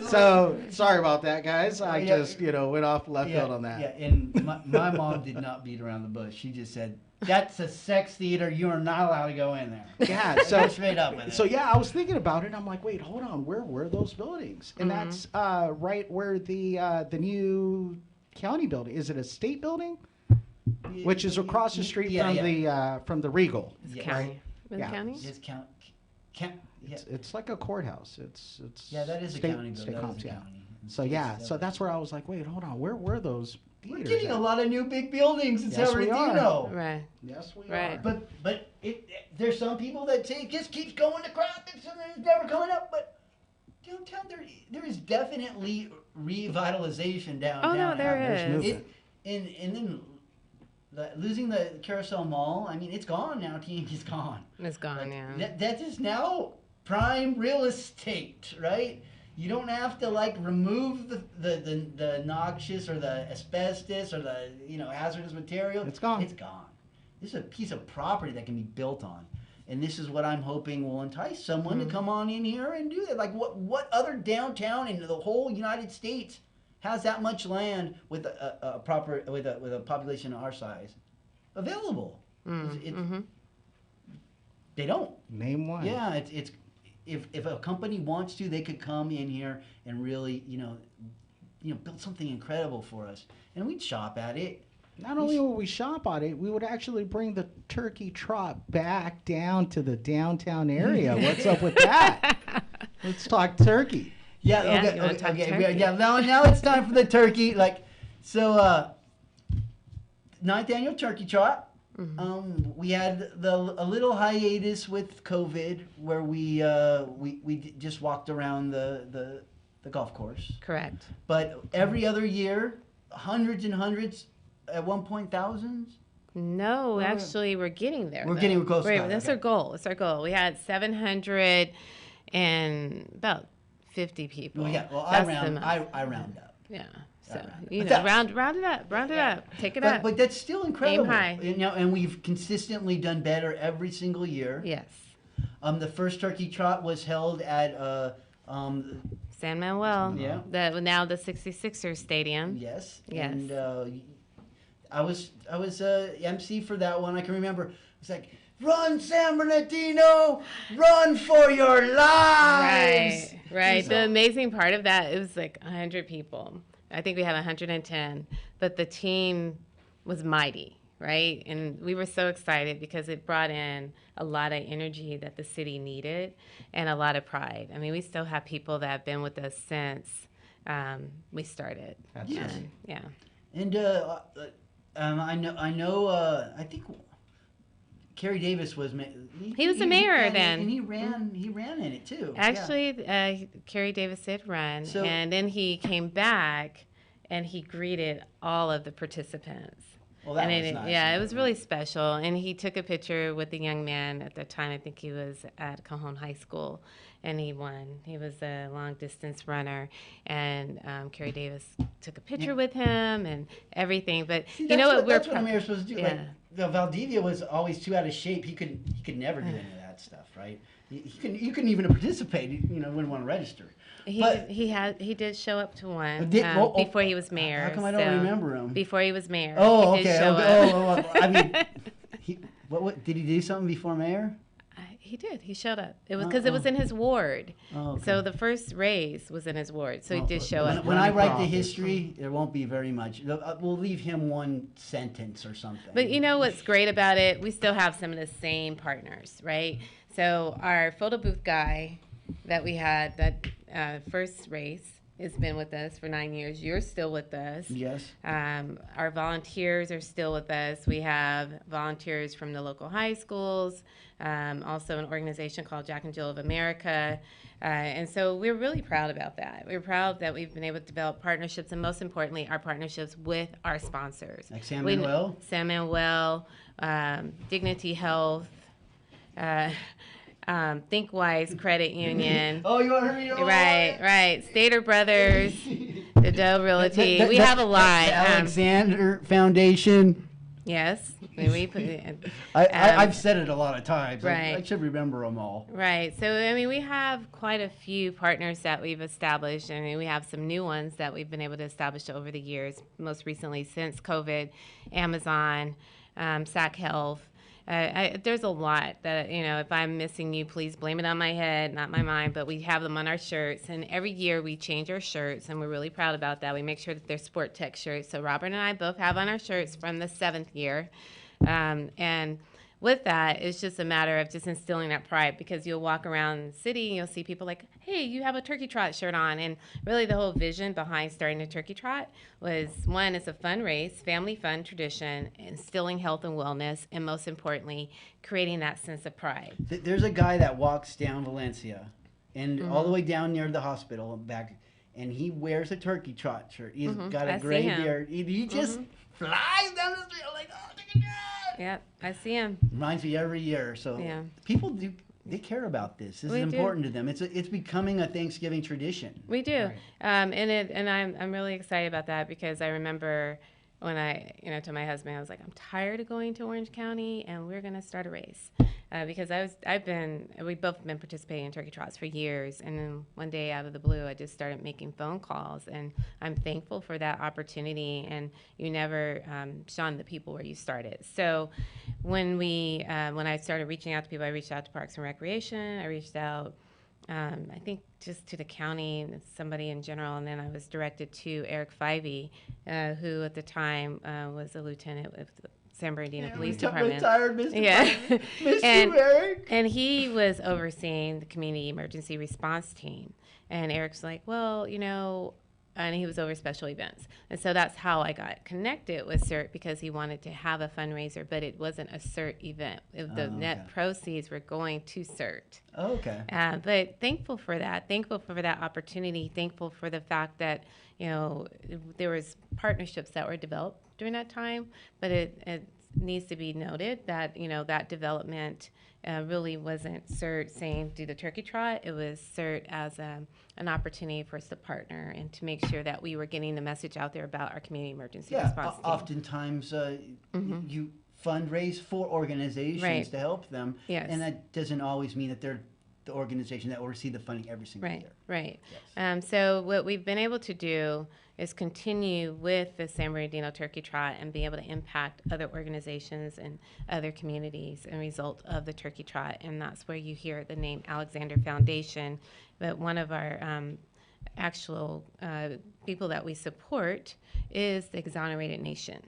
Speaker 5: So, sorry about that, guys. I just, went off left field on that.
Speaker 4: Yeah, and my mom did not beat around the bush. She just said, that's a sex theater. You are not allowed to go in there.
Speaker 5: Yeah, so
Speaker 4: straight up with it.
Speaker 5: So yeah, I was thinking about it. I'm like, wait, hold on, where were those buildings? And that's right where the new county building is. It a state building, which is across the street from the Regal.
Speaker 1: It's county. Is it
Speaker 5: Yeah.
Speaker 1: county?
Speaker 4: Just count. Yeah.
Speaker 5: It's like a courthouse. It's
Speaker 4: That is
Speaker 5: state,
Speaker 4: a county.
Speaker 5: state
Speaker 4: That
Speaker 5: comps,
Speaker 4: is a
Speaker 5: yeah.
Speaker 4: county.
Speaker 5: So yeah, so that's where I was like, wait, hold on, where were those
Speaker 4: We're
Speaker 5: theaters
Speaker 4: getting
Speaker 5: at?
Speaker 4: a lot of new big buildings in
Speaker 5: Yes,
Speaker 4: San
Speaker 5: we are.
Speaker 4: Bernardino.
Speaker 1: Right.
Speaker 5: Yes, we
Speaker 1: Right.
Speaker 5: are.
Speaker 4: But there's some people that say it just keeps going to crap and it's never coming up. But downtown, there is definitely revitalization downtown.
Speaker 1: Oh, no, there
Speaker 5: There's
Speaker 1: is.
Speaker 5: movement.
Speaker 4: And then losing the Carousel Mall, I mean, it's gone now. TNT's gone.
Speaker 1: It's gone,
Speaker 4: Like,
Speaker 1: yeah.
Speaker 4: that is now prime real estate, right? You don't have to remove the noxious or the asbestos or the hazardous material.
Speaker 5: It's gone.
Speaker 4: It's gone. This is a piece of property that can be built on, and this is what I'm hoping will entice someone to come on in here and do that. Like what other downtown in the whole United States has that much land with a population our size available? They don't.
Speaker 5: Name one.
Speaker 4: Yeah, it's if a company wants to, they could come in here and really, build something incredible for us, and we'd shop at it.
Speaker 5: Not only would we shop on it, we would actually bring the turkey trot back down to the downtown area. What's up with that? Let's talk turkey.
Speaker 4: Yeah,
Speaker 6: Yeah,
Speaker 4: okay,
Speaker 6: you wanna
Speaker 4: okay,
Speaker 6: talk
Speaker 4: okay.
Speaker 6: turkey?
Speaker 4: Yeah, now it's time for the turkey. So, 9th annual turkey trot. We had a little hiatus with COVID where we just walked around the golf course.
Speaker 6: Correct.
Speaker 4: But every other year, hundreds and hundreds, at one point thousands.
Speaker 6: No,
Speaker 4: Well,
Speaker 6: actually, we're getting there.
Speaker 4: We're
Speaker 6: though.
Speaker 4: getting close to that,
Speaker 6: That's
Speaker 4: okay.
Speaker 6: our goal. It's our goal. We had 700 and about 50 people.
Speaker 4: Well, yeah, well,
Speaker 6: That's the most.
Speaker 4: I round up.
Speaker 6: Yeah. So
Speaker 4: round up.
Speaker 6: you
Speaker 4: But
Speaker 6: know,
Speaker 4: that-
Speaker 6: round it up, take it
Speaker 4: But,
Speaker 6: up.
Speaker 4: but that's still incredible.
Speaker 6: high.
Speaker 4: You know, and we've consistently done better every single year.
Speaker 6: Yes.
Speaker 4: The first turkey trot was held at
Speaker 6: San Manuel.
Speaker 4: Yeah.
Speaker 6: Now the 66ers Stadium.
Speaker 4: yes.
Speaker 6: Yes.
Speaker 4: And I was MC for that one. I can remember. It's like, run, San Bernardino, run for your lives.
Speaker 6: Right.
Speaker 4: So-
Speaker 6: The amazing part of that, it was like 100 people. I think we have 110, but the team was mighty, right? And we were so excited because it brought in a lot of energy that the city needed and a lot of pride. I mean, we still have people that have been with us since we started.
Speaker 5: That's
Speaker 4: Yes.
Speaker 6: And, yeah.
Speaker 4: And I think Kerry Davis was.
Speaker 6: He was the mayor
Speaker 4: and
Speaker 6: then.
Speaker 4: and he ran in it too. Yeah.
Speaker 6: Actually, Kerry Davis did run,
Speaker 4: So-
Speaker 6: and then he came back and he greeted all of the participants.
Speaker 4: Well, that
Speaker 6: And
Speaker 4: was nice.
Speaker 6: Yeah, it was really special. And he took a picture with the young man at the time. I think he was at Cajon High School, and he won. He was a long distance runner, and Kerry Davis took a picture with him and everything. But
Speaker 4: See,
Speaker 6: you know what?
Speaker 4: That's what a mayor's supposed to do.
Speaker 6: Yeah.
Speaker 4: Like, Valdivia was always too out of shape. He could never do any of that stuff, right? You couldn't even participate. You know, wouldn't want to register. But-
Speaker 6: He did show up to one
Speaker 4: Well,
Speaker 6: before he was mayor.
Speaker 4: How come I don't
Speaker 6: so-
Speaker 4: remember him?
Speaker 6: Before he was mayor.
Speaker 4: Oh,
Speaker 6: he did
Speaker 4: okay.
Speaker 6: show
Speaker 4: Okay.
Speaker 6: up.
Speaker 4: I mean, what did he do something before mayor?
Speaker 6: He did. He showed up. It was because it was in his ward.
Speaker 4: Oh, okay.
Speaker 6: So the first race was in his ward. So he did show
Speaker 4: when,
Speaker 6: up.
Speaker 4: when I
Speaker 5: Running
Speaker 4: write
Speaker 5: for
Speaker 4: the
Speaker 5: office.
Speaker 4: history, there won't be very much. We'll leave him one sentence or something.
Speaker 6: But you know what's great about it? We still have some of the same partners, right? So our photo booth guy that we had that first race has been with us for 9 years. You're still with us.
Speaker 4: Yes.
Speaker 6: Our volunteers are still with us. We have volunteers from the local high schools, also an organization called Jack and Jill of America. And so we're really proud about that. We're proud that we've been able to develop partnerships, and most importantly, our partnerships with our sponsors.
Speaker 4: Like San Manuel?
Speaker 6: San Manuel, Dignity Health, ThinkWise Credit Union.
Speaker 4: Oh, you want to read all
Speaker 6: Right. Stater Brothers, the Doe Realty. We have a lot.
Speaker 4: The Alexander Foundation.
Speaker 6: Yes. We put,
Speaker 4: I've said it a lot of times. I
Speaker 6: Right.
Speaker 4: should remember them all.
Speaker 6: right. So, I mean, we have quite a few partners that we've established. I mean, we have some new ones that we've been able to establish over the years, most recently since COVID, Amazon, SAC Health. There's a lot that, you know, if I'm missing you, please blame it on my head, not my mind, but we have them on our shirts. And every year we change our shirts, and we're really proud about that. We make sure that they're Sport Tech shirts. So Robert and I both have on our shirts from the 7th year. And with that, it's just a matter of just instilling that pride, because you'll walk around the city and you'll see people like, hey, you have a turkey trot shirt on. And really the whole vision behind starting a turkey trot was, one, it's a fun race, family fun tradition, instilling health and wellness, and most importantly, creating that sense of pride.
Speaker 4: There's a guy that walks down Valencia and
Speaker 6: Mm-hmm.
Speaker 4: all the way down near the hospital back, and he wears a turkey trot shirt. He's got
Speaker 6: I
Speaker 4: a
Speaker 6: see
Speaker 4: gray
Speaker 6: him.
Speaker 4: beard. He just flies down the street. I'm like, oh, turkey trot!
Speaker 6: Yep, I see him.
Speaker 4: Reminds me every year. So
Speaker 6: Yeah.
Speaker 4: people they care about this. This
Speaker 6: We
Speaker 4: is
Speaker 6: do.
Speaker 4: important to them. It's becoming a Thanksgiving tradition.
Speaker 6: We do,
Speaker 5: Right.
Speaker 6: and I'm really excited about that, because I remember when I told my husband, I was like, I'm tired of going to Orange County, and we're gonna start a race, because we've both been participating in turkey trots for years, and then one day out of the blue, I just started making phone calls, and I'm thankful for that opportunity. And you never shun the people where you started. So when I started reaching out to people, I reached out to Parks and Recreation. I reached out. I think just to the county and somebody in general, and then I was directed to Eric Fivey, who at the time was a lieutenant with San Bernardino Police
Speaker 4: Retired
Speaker 6: Department.
Speaker 4: Mr.
Speaker 6: Yeah.
Speaker 4: Mr.
Speaker 6: And-
Speaker 4: Eric.
Speaker 6: And he was overseeing the community emergency response team. And Eric's like, well, and he was over special events. And so that's how I got connected with CERT, because he wanted to have a fundraiser, but it wasn't a CERT event. The net proceeds were going to CERT.
Speaker 4: Oh, okay.
Speaker 6: But thankful for that opportunity, thankful for the fact that, there was partnerships that were developed during that time, but it needs to be noted that, that development really wasn't CERT saying do the turkey trot. It was CERT as an opportunity for us to partner and to make sure that we were getting the message out there about our community emergency response team.
Speaker 4: Oftentimes you fundraise for organizations to help them,
Speaker 6: Yes.
Speaker 4: and that doesn't always mean that they're the organization that will receive the funding every single year.
Speaker 6: Right.
Speaker 4: Yes.
Speaker 6: So what we've been able to do is continue with the San Bernardino Turkey Trot and be able to impact other organizations and other communities as a result of the Turkey Trot. And that's where you hear the name Alexander Foundation. But one of our actual people that we support is the Exonerated Nation.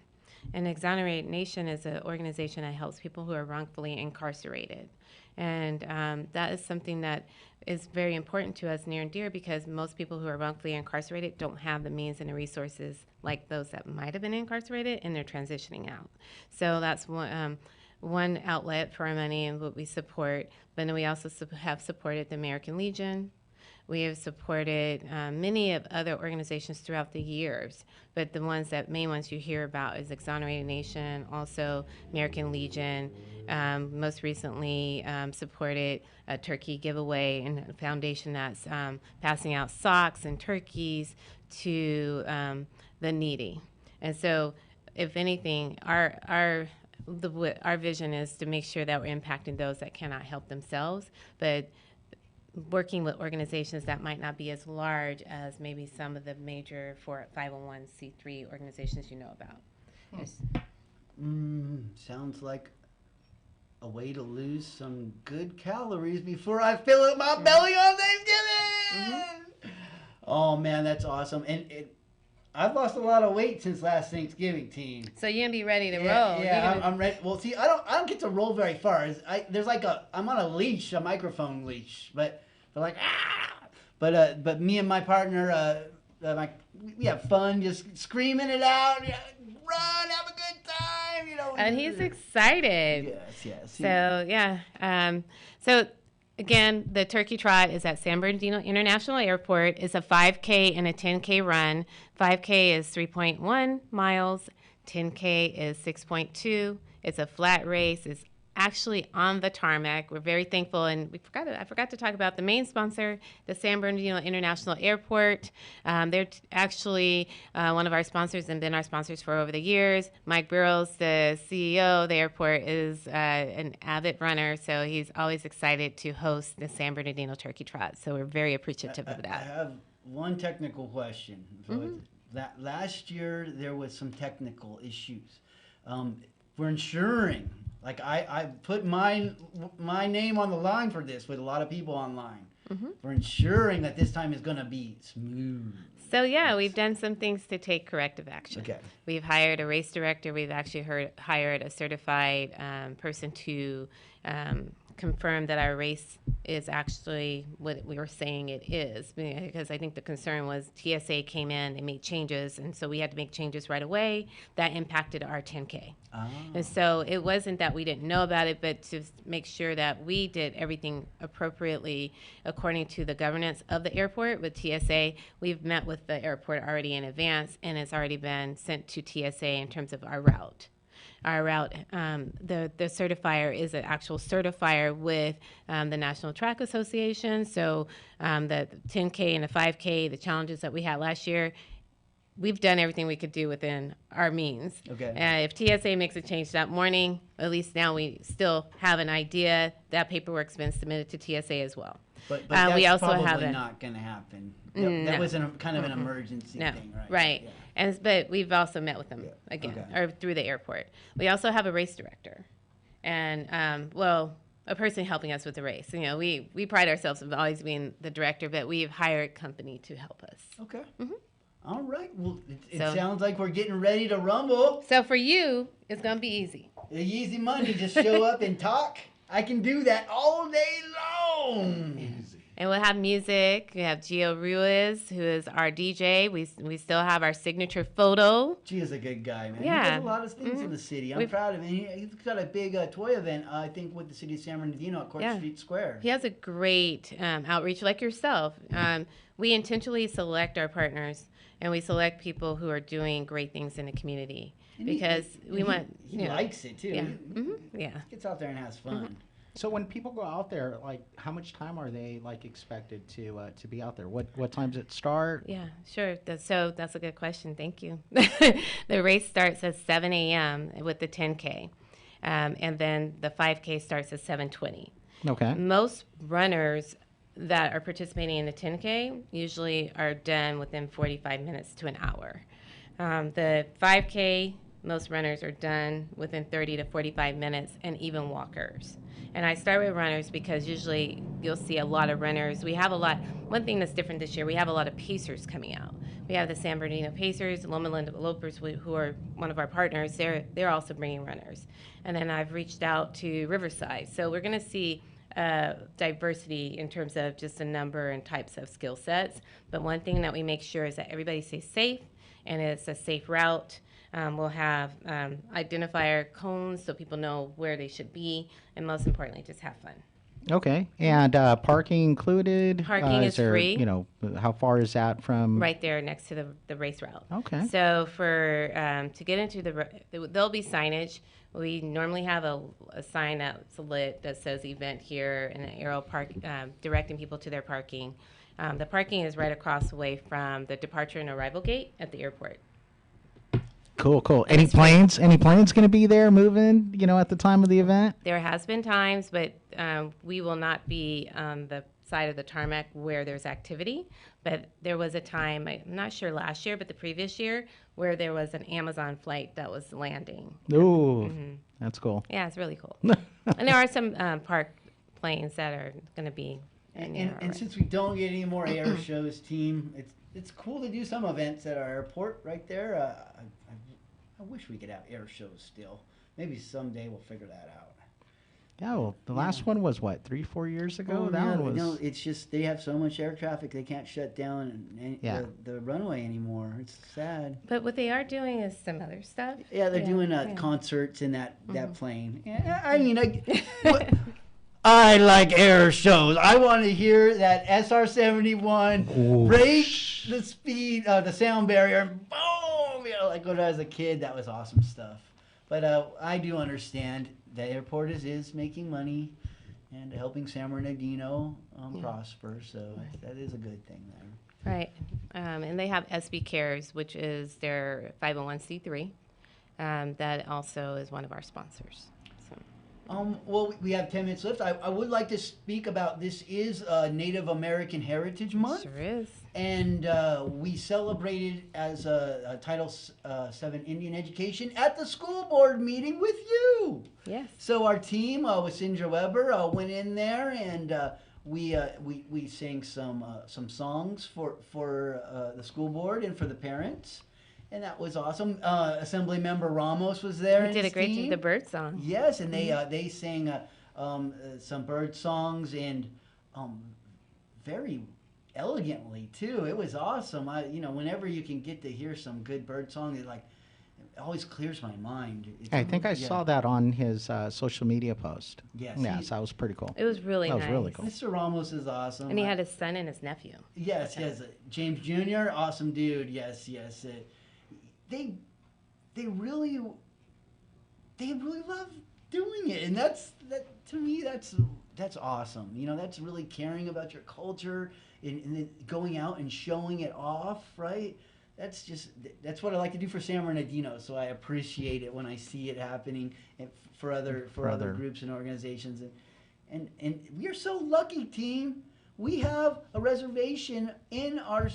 Speaker 6: And Exonerated Nation is an organization that helps people who are wrongfully incarcerated. And that is something that is very important to us, near and dear, because most people who are wrongfully incarcerated don't have the means and the resources like those that might have been incarcerated, and they're transitioning out. So that's one outlet for our money and what we support. But then we also have supported the American Legion. We have supported many of other organizations throughout the years, but the main ones you hear about is Exonerated Nation, also American Legion. Most recently supported a turkey giveaway and a foundation that's passing out socks and turkeys to the needy. And so, if anything, our vision is to make sure that we're impacting those that cannot help themselves, but working with organizations that might not be as large as maybe some of the major 501c3 organizations you know about.
Speaker 4: Sounds like a way to lose some good calories before I fill up my belly on Thanksgiving. Oh man, that's awesome. And I've lost a lot of weight since last Thanksgiving, team.
Speaker 6: So you're gonna be ready to roll.
Speaker 4: Yeah, I'm ready. Well, see, I don't get to roll very far. I'm on a leash, a microphone leash, but like But me and my partner, we have fun, just screaming it out. Run, have a good time,
Speaker 6: And he's excited.
Speaker 4: Yes.
Speaker 6: So yeah. So again, the Turkey Trot is at San Bernardino International Airport. It's a 5K and a 10K run. 5K is 3.1 miles. 10K is 6.2. It's a flat race. It's actually on the tarmac. We're very thankful, and I forgot to talk about the main sponsor, the San Bernardino International Airport. They're actually one of our sponsors and been our sponsors for over the years. Mike Burrows, the CEO of the airport, is an avid runner, so he's always excited to host the San Bernardino Turkey Trot. So we're very appreciative of that.
Speaker 4: I have one technical question. That last year there was some technical issues. We're ensuring. Like I put my name on the line for this with a lot of people online. We're ensuring that this time is going to be smooth.
Speaker 6: So yeah, we've done some things to take corrective action.
Speaker 4: Okay.
Speaker 6: We've hired a race director. We've actually hired a certified person to confirm that our race is actually what we were saying it is. Because I think the concern was TSA came in, they made changes, and so we had to make changes right away. That impacted our 10K. And so it wasn't that we didn't know about it, but to make sure that we did everything appropriately according to the governance of the airport with TSA. We've met with the airport already in advance, and it's already been sent to TSA in terms of our route. The certifier is an actual certifier with the National Track Association. So the 10K and the 5K, the challenges that we had last year, we've done everything we could do within our means.
Speaker 4: Okay.
Speaker 6: If TSA makes a change that morning, at least now we still have an idea. That paperwork's been submitted to TSA as well.
Speaker 4: But that's
Speaker 6: we also
Speaker 4: probably
Speaker 6: have
Speaker 4: not going to happen. That was kind of an emergency thing, right?
Speaker 6: Right.
Speaker 4: Yeah.
Speaker 6: But we've also met with them again,
Speaker 4: Okay.
Speaker 6: or through the airport. We also have a race director, and a person helping us with the race. We pride ourselves on always being the director, but we've hired a company to help us.
Speaker 4: Okay. All right. Well, it
Speaker 6: So-
Speaker 4: sounds like we're getting ready to rumble.
Speaker 6: So for you, it's gonna be easy.
Speaker 4: Easy Monday, just show up and talk. I can do that all day long.
Speaker 6: And we'll have music. We have Gio Ruiz, who is our DJ. We still have our signature photo.
Speaker 4: Gio's a good guy, man.
Speaker 6: Yeah.
Speaker 4: He does a lot of things in the city. I'm
Speaker 6: We've-
Speaker 4: proud of him. He's got a big toy event, I think, with the city of San Bernardino at Court
Speaker 6: Yeah.
Speaker 4: Street Square.
Speaker 6: He has a great outreach, like yourself. We intentionally select our partners, and we select people who are doing great things in the community
Speaker 4: And
Speaker 6: because we want.
Speaker 4: He likes it, too.
Speaker 6: Yeah.
Speaker 4: He
Speaker 6: Yeah.
Speaker 4: gets out there and has fun.
Speaker 5: So when people go out there, like, how much time are they like expected to be out there? What times it start?
Speaker 6: Yeah, sure. So that's a good question. Thank you. The race starts at 7 a.m. with the 10K, and then the 5K starts at 7:20.
Speaker 5: Okay.
Speaker 6: Most runners that are participating in the 10K usually are done within 45 minutes to an hour. The 5K, most runners are done within 30 to 45 minutes, and even walkers. And I start with runners because usually you'll see a lot of runners. We have a lot. One thing that's different this year, we have a lot of Pacers coming out. We have the San Bernardino Pacers, Loma Linda Lopers, who are one of our partners. They're also bringing runners. And then I've reached out to Riverside. So we're going to see diversity in terms of just the number and types of skill sets. But one thing that we make sure is that everybody stays safe and it's a safe route. We'll have identifier cones so people know where they should be, and most importantly, just have fun.
Speaker 5: Okay. And parking included?
Speaker 6: Parking is
Speaker 5: there,
Speaker 6: free.
Speaker 5: You know, how far is that from?
Speaker 6: Right there next to the race route.
Speaker 5: Okay.
Speaker 6: So for to get into there'll be signage. We normally have a sign that's lit that says event here and an arrow directing people to their parking. The parking is right across the way from the departure and arrival gate at the airport.
Speaker 5: Cool. Any planes going to be there moving, at the time of the event?
Speaker 6: There has been times, but we will not be on the side of the tarmac where there's activity. But there was a time, I'm not sure last year, but the previous year, where there was an Amazon flight that was landing.
Speaker 5: Ooh, that's cool.
Speaker 6: Yeah, it's really cool. And there are some park planes that are going to be in there.
Speaker 4: And since we don't get any more air shows, team, it's cool to do some events at our airport right there. I wish we could have air shows still. Maybe someday we'll figure that out.
Speaker 5: Yeah, well, the last one was what, 3-4 years ago? That one was.
Speaker 4: No, it's just they have so much air traffic they can't shut down the runway anymore. It's sad.
Speaker 6: But what they are doing is some other stuff.
Speaker 4: Yeah, they're doing
Speaker 6: yeah.
Speaker 4: concerts in that plane. Yeah, I mean, I like air shows. I want to hear that SR-71 break the speed, the sound barrier, and boom! Like when I was a kid, that was awesome stuff. But I do understand the airport is making money and helping San Bernardino prosper, so that is a good thing there.
Speaker 6: Right. And they have SB Cares, which is their 501c3. That also is one of our sponsors. So.
Speaker 4: Well, we have 10 minutes left. I would like to speak about this is Native American Heritage Month.
Speaker 6: Sure is.
Speaker 4: And we celebrated as a Title VII Indian education at the school board meeting with you.
Speaker 6: Yes.
Speaker 4: So our team with Sindra Weber went in there and we sang some songs for the school board and for the parents. And that was awesome. Assemblymember Ramos was there.
Speaker 6: They did a great job. The bird song.
Speaker 4: Yes, and they sang some bird songs and very elegantly too. It was awesome. Whenever you can get to hear some good bird song, it always clears my mind.
Speaker 5: I think I saw that on his social media post.
Speaker 4: Yes.
Speaker 5: Yes, that was pretty cool.
Speaker 6: It was really nice.
Speaker 5: That was really cool.
Speaker 4: Mr. Ramos is awesome.
Speaker 6: And he had his son and his nephew.
Speaker 4: Yes. James Jr., awesome dude. Yes. They really love doing it, and that to me that's awesome. That's really caring about your culture and then going out and showing it off, right? That's what I like to do for San Bernardino. So I appreciate it when I see it happening for other groups and organizations, and we are so lucky, team. We have a reservation in our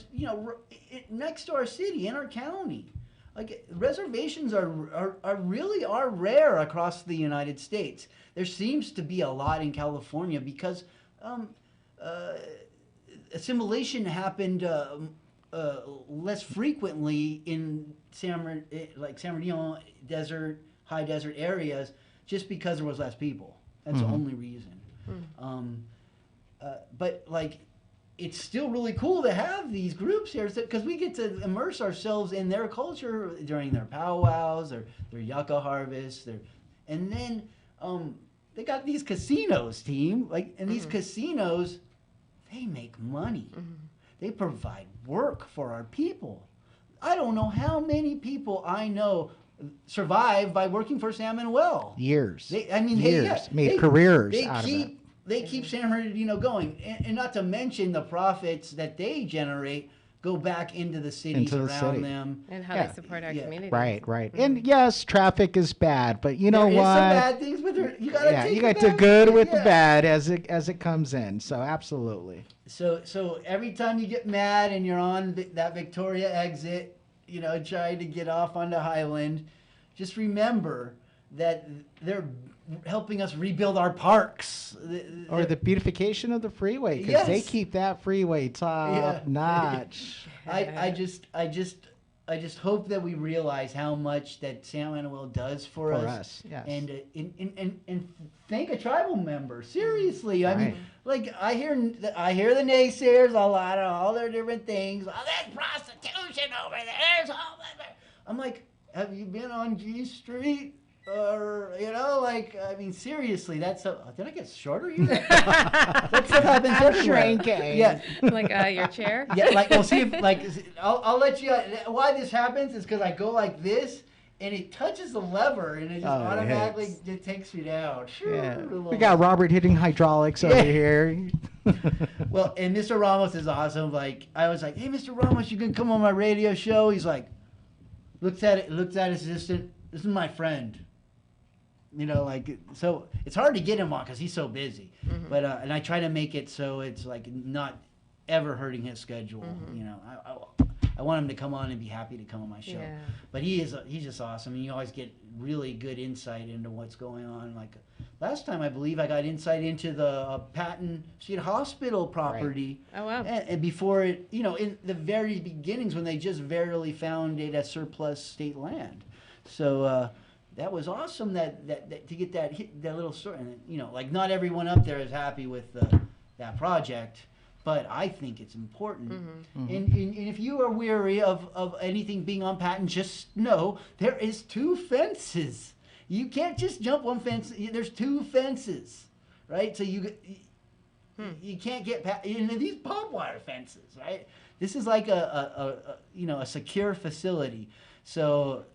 Speaker 4: next to our city in our county. Like reservations are really rare across the United States. There seems to be a lot in California because assimilation happened less frequently in San Bernardino high desert areas, just because there was less people. That's the only reason. But like, it's still really cool to have these groups here because we get to immerse ourselves in their culture during their powwows, their yucca harvest, and then they got these casinos, team. And these casinos, they make money. They provide work for our people. I don't know how many people I know survive by working for San Manuel.
Speaker 5: Years.
Speaker 4: Years.
Speaker 5: Made careers out of it.
Speaker 4: They keep San Bernardino going. And not to mention the profits that they generate go back into the cities around them.
Speaker 6: And how they support our community.
Speaker 5: Right. And yes, traffic is bad, but you know
Speaker 4: there
Speaker 5: what?
Speaker 4: There is some bad things, but you got to take
Speaker 5: you got the good with the bad as it comes in. So absolutely.
Speaker 4: So every time you get mad and you're on that Victoria exit, trying to get off onto Highland, just remember that they're helping us rebuild our parks.
Speaker 5: Or the beautification of the freeway, because they keep that freeway top notch.
Speaker 4: I just hope that we realize how much that San Manuel does for us.
Speaker 5: Yes.
Speaker 4: And thank a tribal member. Seriously, I mean, like I hear the naysayers a lot of all their different things. Oh, there's prostitution over there. There's all that. I'm like, have you been on G Street? Or seriously, did I get shorter here? That stuff happens everywhere.
Speaker 5: Shrinking.
Speaker 4: Yeah,
Speaker 6: Like your chair?
Speaker 4: yeah. We'll see if I'll let you. Why this happens is because I go like this, and it touches the lever, and it just automatically it takes me down.
Speaker 5: Yeah. We got Robert hitting hydraulics over here.
Speaker 4: Well, and Mr. Ramos is awesome. Like I was like, hey, Mr. Ramos, you can come on my radio show. He's like, looks at his assistant. This is my friend. So it's hard to get him on because he's so busy. But and I try to make it so it's like not ever hurting his schedule. I want him to come on and be happy to come on my show. Yeah. But he's just awesome, and you always get really good insight into what's going on. Like last time, I believe I got insight into the Patton Street Hospital property.
Speaker 6: Right. Oh wow!
Speaker 4: And before it, in the very beginnings when they just barely found it as surplus state land. So. That was awesome that to get that little story. And, like not everyone up there is happy with that project, but I think it's important. And if you are weary of anything being on Patton, just know there is 2 fences. You can't just jump one fence. There's 2 fences, right? So you can't get past these barbed wire fences, right? This is like a secure facility. So,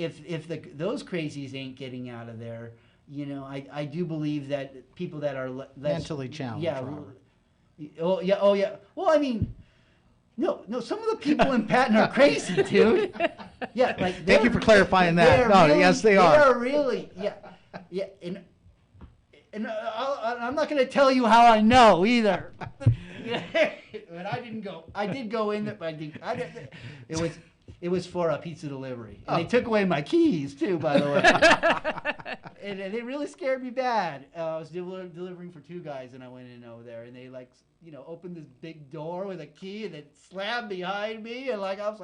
Speaker 4: If those crazies ain't getting out of there, I do believe that people that are less
Speaker 5: mentally challenged.
Speaker 4: Yeah. Oh yeah. Well, I mean, no. Some of the people in Patton are crazy, dude. Yeah. Like.
Speaker 5: Thank you for clarifying that. No, yes, they are.
Speaker 4: They are really. Yeah. And I'm not going to tell you how I know either. But I didn't go. I did go in, but I didn't. It was for a pizza delivery. And they took away my keys, too, by the way. And it really scared me bad. I was delivering for 2 guys, and I went in over there. And they, opened this big door with a key, and it slammed behind me. And, I was,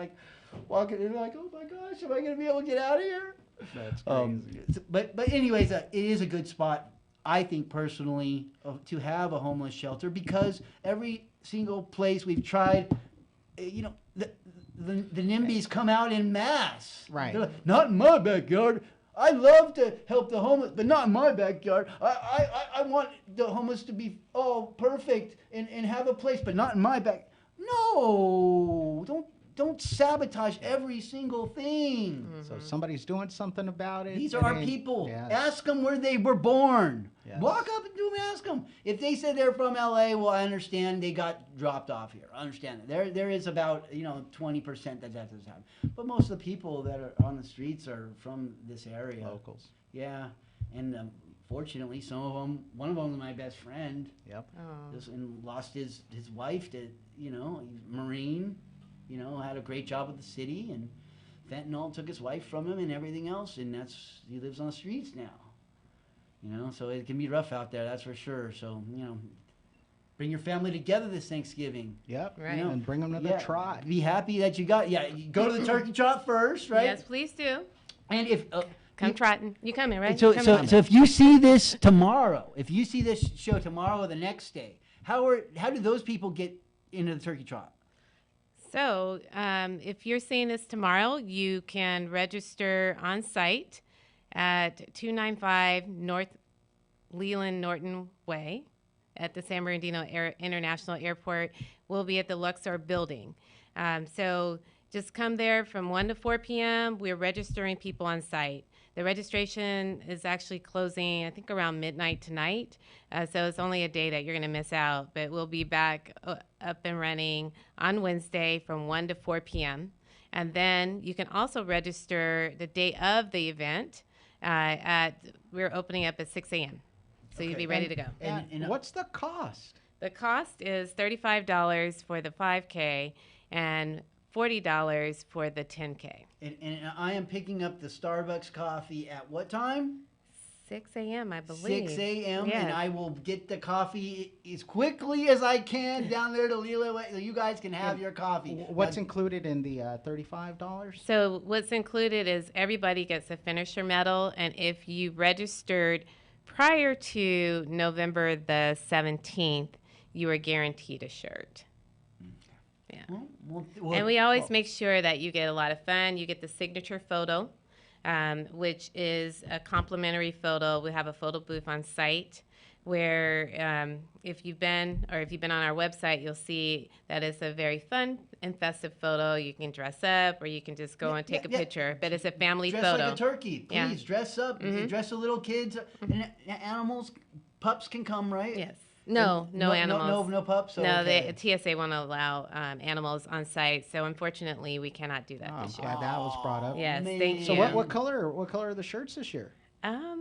Speaker 4: walking in, oh, my gosh, am I going to be able to get out of here?
Speaker 5: That's crazy.
Speaker 4: But anyways, it is a good spot, I think, personally, to have a homeless shelter. Because every single place we've tried, the NIMBYs come out in mass.
Speaker 5: Right.
Speaker 4: They're like, not in my backyard. I love to help the homeless, but not in my backyard. I want the homeless to be all perfect and have a place, but not in my back. No, don't sabotage every single thing.
Speaker 5: So somebody's doing something about it.
Speaker 4: These are our people.
Speaker 5: Yes.
Speaker 4: Ask them where they were born.
Speaker 5: Yes. Walk
Speaker 4: up and ask them. If they said they're from LA, well, I understand they got dropped off here. I understand that. There is about 20% that doesn't happen. But most of the people that are on the streets are from this area.
Speaker 5: Locals.
Speaker 4: Yeah, and fortunately, some of them. One of them is my best friend.
Speaker 5: Yep.
Speaker 4: And lost his wife to he's Marine. Had a great job with the city, and fentanyl took his wife from him and everything else, and he lives on the streets now. So it can be rough out there, that's for sure. So, Bring your family together this Thanksgiving.
Speaker 5: Yep.
Speaker 6: Right.
Speaker 5: And bring them to the trot.
Speaker 4: Be happy that you got. Yeah, you go to the turkey trot first, right?
Speaker 6: Yes, please do.
Speaker 4: And if
Speaker 6: Come trotting. You coming, right?
Speaker 4: so,
Speaker 6: You
Speaker 4: so,
Speaker 6: coming?
Speaker 4: so if you see this tomorrow, if you see this show tomorrow or the next day, how do those people get into the turkey trot?
Speaker 6: So, if you're seeing this tomorrow, you can register on site at 295 North Leland Norton Way at the San Bernardino International Airport. We'll be at the Luxor building. So just come there from 1 to 4 p.m. We're registering people on site. The registration is actually closing, I think, around midnight tonight. So it's only a day that you're going to miss out. But we'll be back up and running on Wednesday from 1 to 4 p.m. And then you can also register the day of the event we're opening up at 6 a.m. So you'll be ready to go.
Speaker 4: And
Speaker 5: What's the cost?
Speaker 6: The cost is $35 for the 5K and $40 for the 10K.
Speaker 4: And I am picking up the Starbucks coffee at what time?
Speaker 6: 6 a.m., I believe.
Speaker 4: 6 a.m.
Speaker 6: Yes.
Speaker 4: And I will get the coffee as quickly as I can down there to Lila. So you guys can have your coffee.
Speaker 5: What's included in the $35?
Speaker 6: So what's included is everybody gets a finisher medal, and if you registered prior to November the 17th, you are guaranteed a shirt. Yeah. And we always make sure that you get a lot of fun. You get the signature photo, which is a complimentary photo. We have a photo booth on site where if you've been on our website, you'll see that it's a very fun and festive photo. You can dress up or you can just go and take a picture, but it's a family
Speaker 4: dress
Speaker 6: photo.
Speaker 4: Dress like a turkey. Please
Speaker 6: Yeah.
Speaker 4: dress up. Dress the little kids. And animals, pups can come, right?
Speaker 6: Yes. No animals.
Speaker 4: No pups?
Speaker 6: No,
Speaker 4: Okay.
Speaker 6: the TSA won't allow animals on site, so unfortunately we cannot do that
Speaker 5: Oh, I'm
Speaker 6: this year.
Speaker 5: glad that was brought up.
Speaker 6: Yes,
Speaker 4: man.
Speaker 6: thank you.
Speaker 5: So what color are the shirts this year?
Speaker 6: I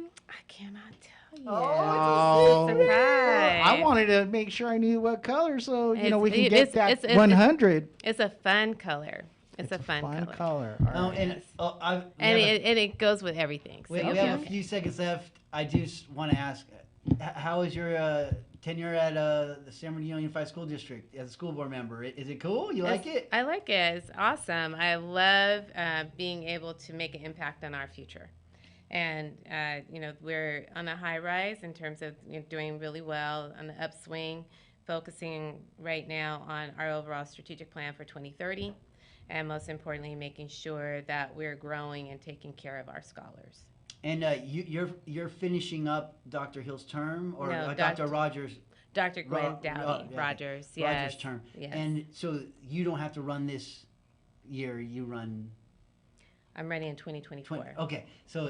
Speaker 6: cannot tell you.
Speaker 5: Oh,
Speaker 6: surprise!
Speaker 5: I wanted to make sure I knew what color, so we can
Speaker 6: It's-
Speaker 5: get that
Speaker 6: it's-
Speaker 5: 100.
Speaker 6: It's a fun color. It's a fun color.
Speaker 5: All right.
Speaker 6: And it goes with everything. So
Speaker 4: We
Speaker 6: you'll be
Speaker 4: have a
Speaker 6: okay.
Speaker 4: few seconds left. I do want to ask, how is your tenure at the San Bernardino Unified School District as a school board member? Is it cool? You like it?
Speaker 6: I like it. It's awesome. I love being able to make an impact on our future. And, we're on a high rise in terms of doing really well on the upswing, focusing right now on our overall strategic plan for 2030. And most importantly, making sure that we're growing and taking care of our scholars.
Speaker 4: And you're finishing up Dr. Hill's term, or
Speaker 6: No,
Speaker 4: Dr. Rogers?
Speaker 6: Dr. Gwen Dowdy
Speaker 4: okay.
Speaker 6: Rogers, yes.
Speaker 4: Rogers' term.
Speaker 6: Yes.
Speaker 4: And so you don't have to run this year. You run.
Speaker 6: I'm running in 2024.
Speaker 4: Okay, so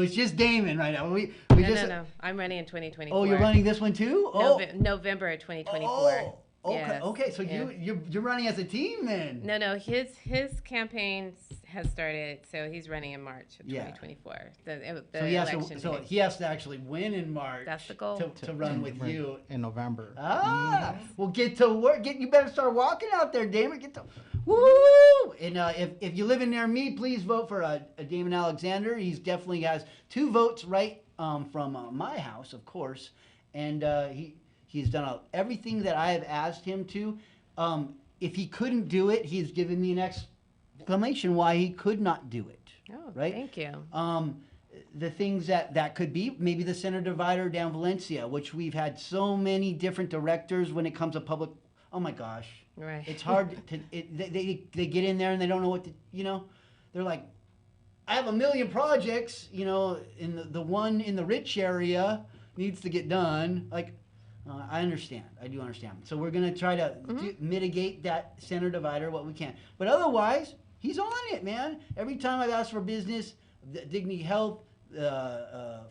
Speaker 4: it's just Damon right now.
Speaker 6: No. I'm running in 2024.
Speaker 4: Oh, you're running this one too? Oh,
Speaker 6: November of 2024.
Speaker 4: Oh, okay.
Speaker 6: Yes.
Speaker 4: Okay, so
Speaker 6: Yeah.
Speaker 4: you're running as a team then.
Speaker 6: No. His campaign has started, so he's running in March of
Speaker 4: Yeah.
Speaker 6: 2024. The
Speaker 4: So he has
Speaker 6: election
Speaker 4: to. So
Speaker 6: day.
Speaker 4: he has to actually win in March.
Speaker 6: That's the goal.
Speaker 4: To run with you.
Speaker 5: in November.
Speaker 4: Well, get to work. You better start walking out there, Damon. Get to woo! And if you live in near me, please vote for Damon Alexander. He's definitely has 2 votes right from my house, of course, and he's done everything that I have asked him to. If he couldn't do it, he's given me an explanation why he could not do it.
Speaker 6: Oh,
Speaker 4: right?
Speaker 6: thank you.
Speaker 4: The things that could be maybe the center divider down Valencia, which we've had so many different directors when it comes to public. Oh my gosh,
Speaker 6: Right.
Speaker 4: it's hard to. They get in there and they don't know what to. They're like, I have a million projects. In the one in the rich area needs to get done. Like, I understand. I do understand. So we're gonna try to mitigate that center divider what we can. But otherwise, he's on it, man. Every time I've asked for business, Dignity Health,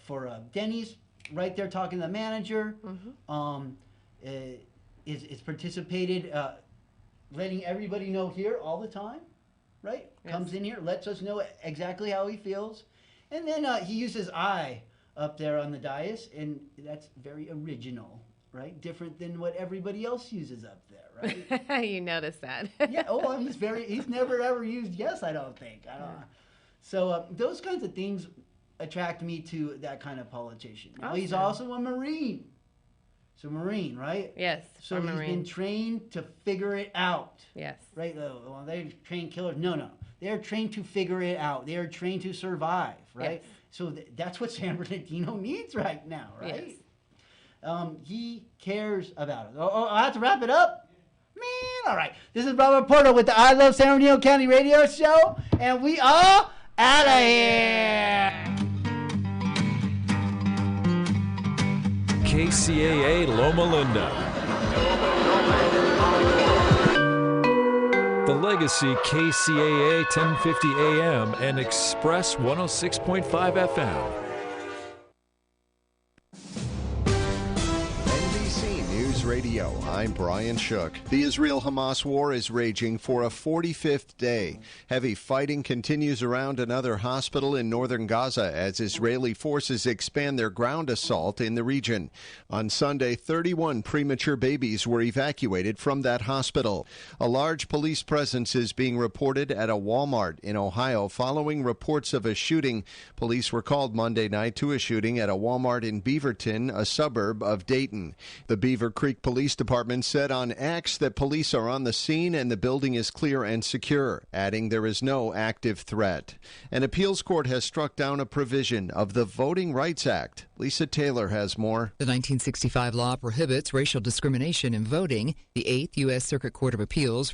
Speaker 4: for Denny's, right there talking to the manager, is participated, letting everybody know here all the time, right?
Speaker 6: Yes.
Speaker 4: Comes in here, lets us know exactly how he feels. And then he uses I up there on the dais, and that's very original, right? Different than what everybody else uses up there, right?
Speaker 6: You noticed that.
Speaker 4: Yeah, he's never ever used yes, I don't think. I don't know. So those kinds of things attract me to that kind of politician. Now, he's
Speaker 6: Awesome.
Speaker 4: also a Marine. So Marine, right?
Speaker 6: Yes.
Speaker 4: So
Speaker 6: or
Speaker 4: he's
Speaker 6: Marine.
Speaker 4: been trained to figure it out.
Speaker 6: Yes.
Speaker 4: Right? Well, they're trained killers. No. They're trained to figure it out. They are trained to survive, right?
Speaker 6: Yes.
Speaker 4: So that's what San Bernardino needs right now, right?
Speaker 6: Yes.
Speaker 4: He cares about it. Oh, I have to wrap it up? Man, all right. This is Robert Porto with the I Love San Bernardino County radio show, and we are out of here.
Speaker 7: KCAA Loma Linda. The Legacy KCAA 1050 AM and Express 106.5 FM.
Speaker 8: NBC News Radio, I'm Brian Shook. The Israel-Hamas war is raging for a 45th day. Heavy fighting continues around another hospital in northern Gaza as Israeli forces expand their ground assault in the region. On Sunday, 31 premature babies were evacuated from that hospital. A large police presence is being reported at a Walmart in Ohio following reports of a shooting. Police were called Monday night to a shooting at a Walmart in Beaverton, a suburb of Dayton. The Beaver Creek Police Department said on X that police are on the scene and the building is clear and secure, adding there is no active threat. An appeals court has struck down a provision of the Voting Rights Act. Lisa Taylor has more.
Speaker 9: The 1965 law prohibits racial discrimination in voting. The 8th U.S. Circuit Court of Appeals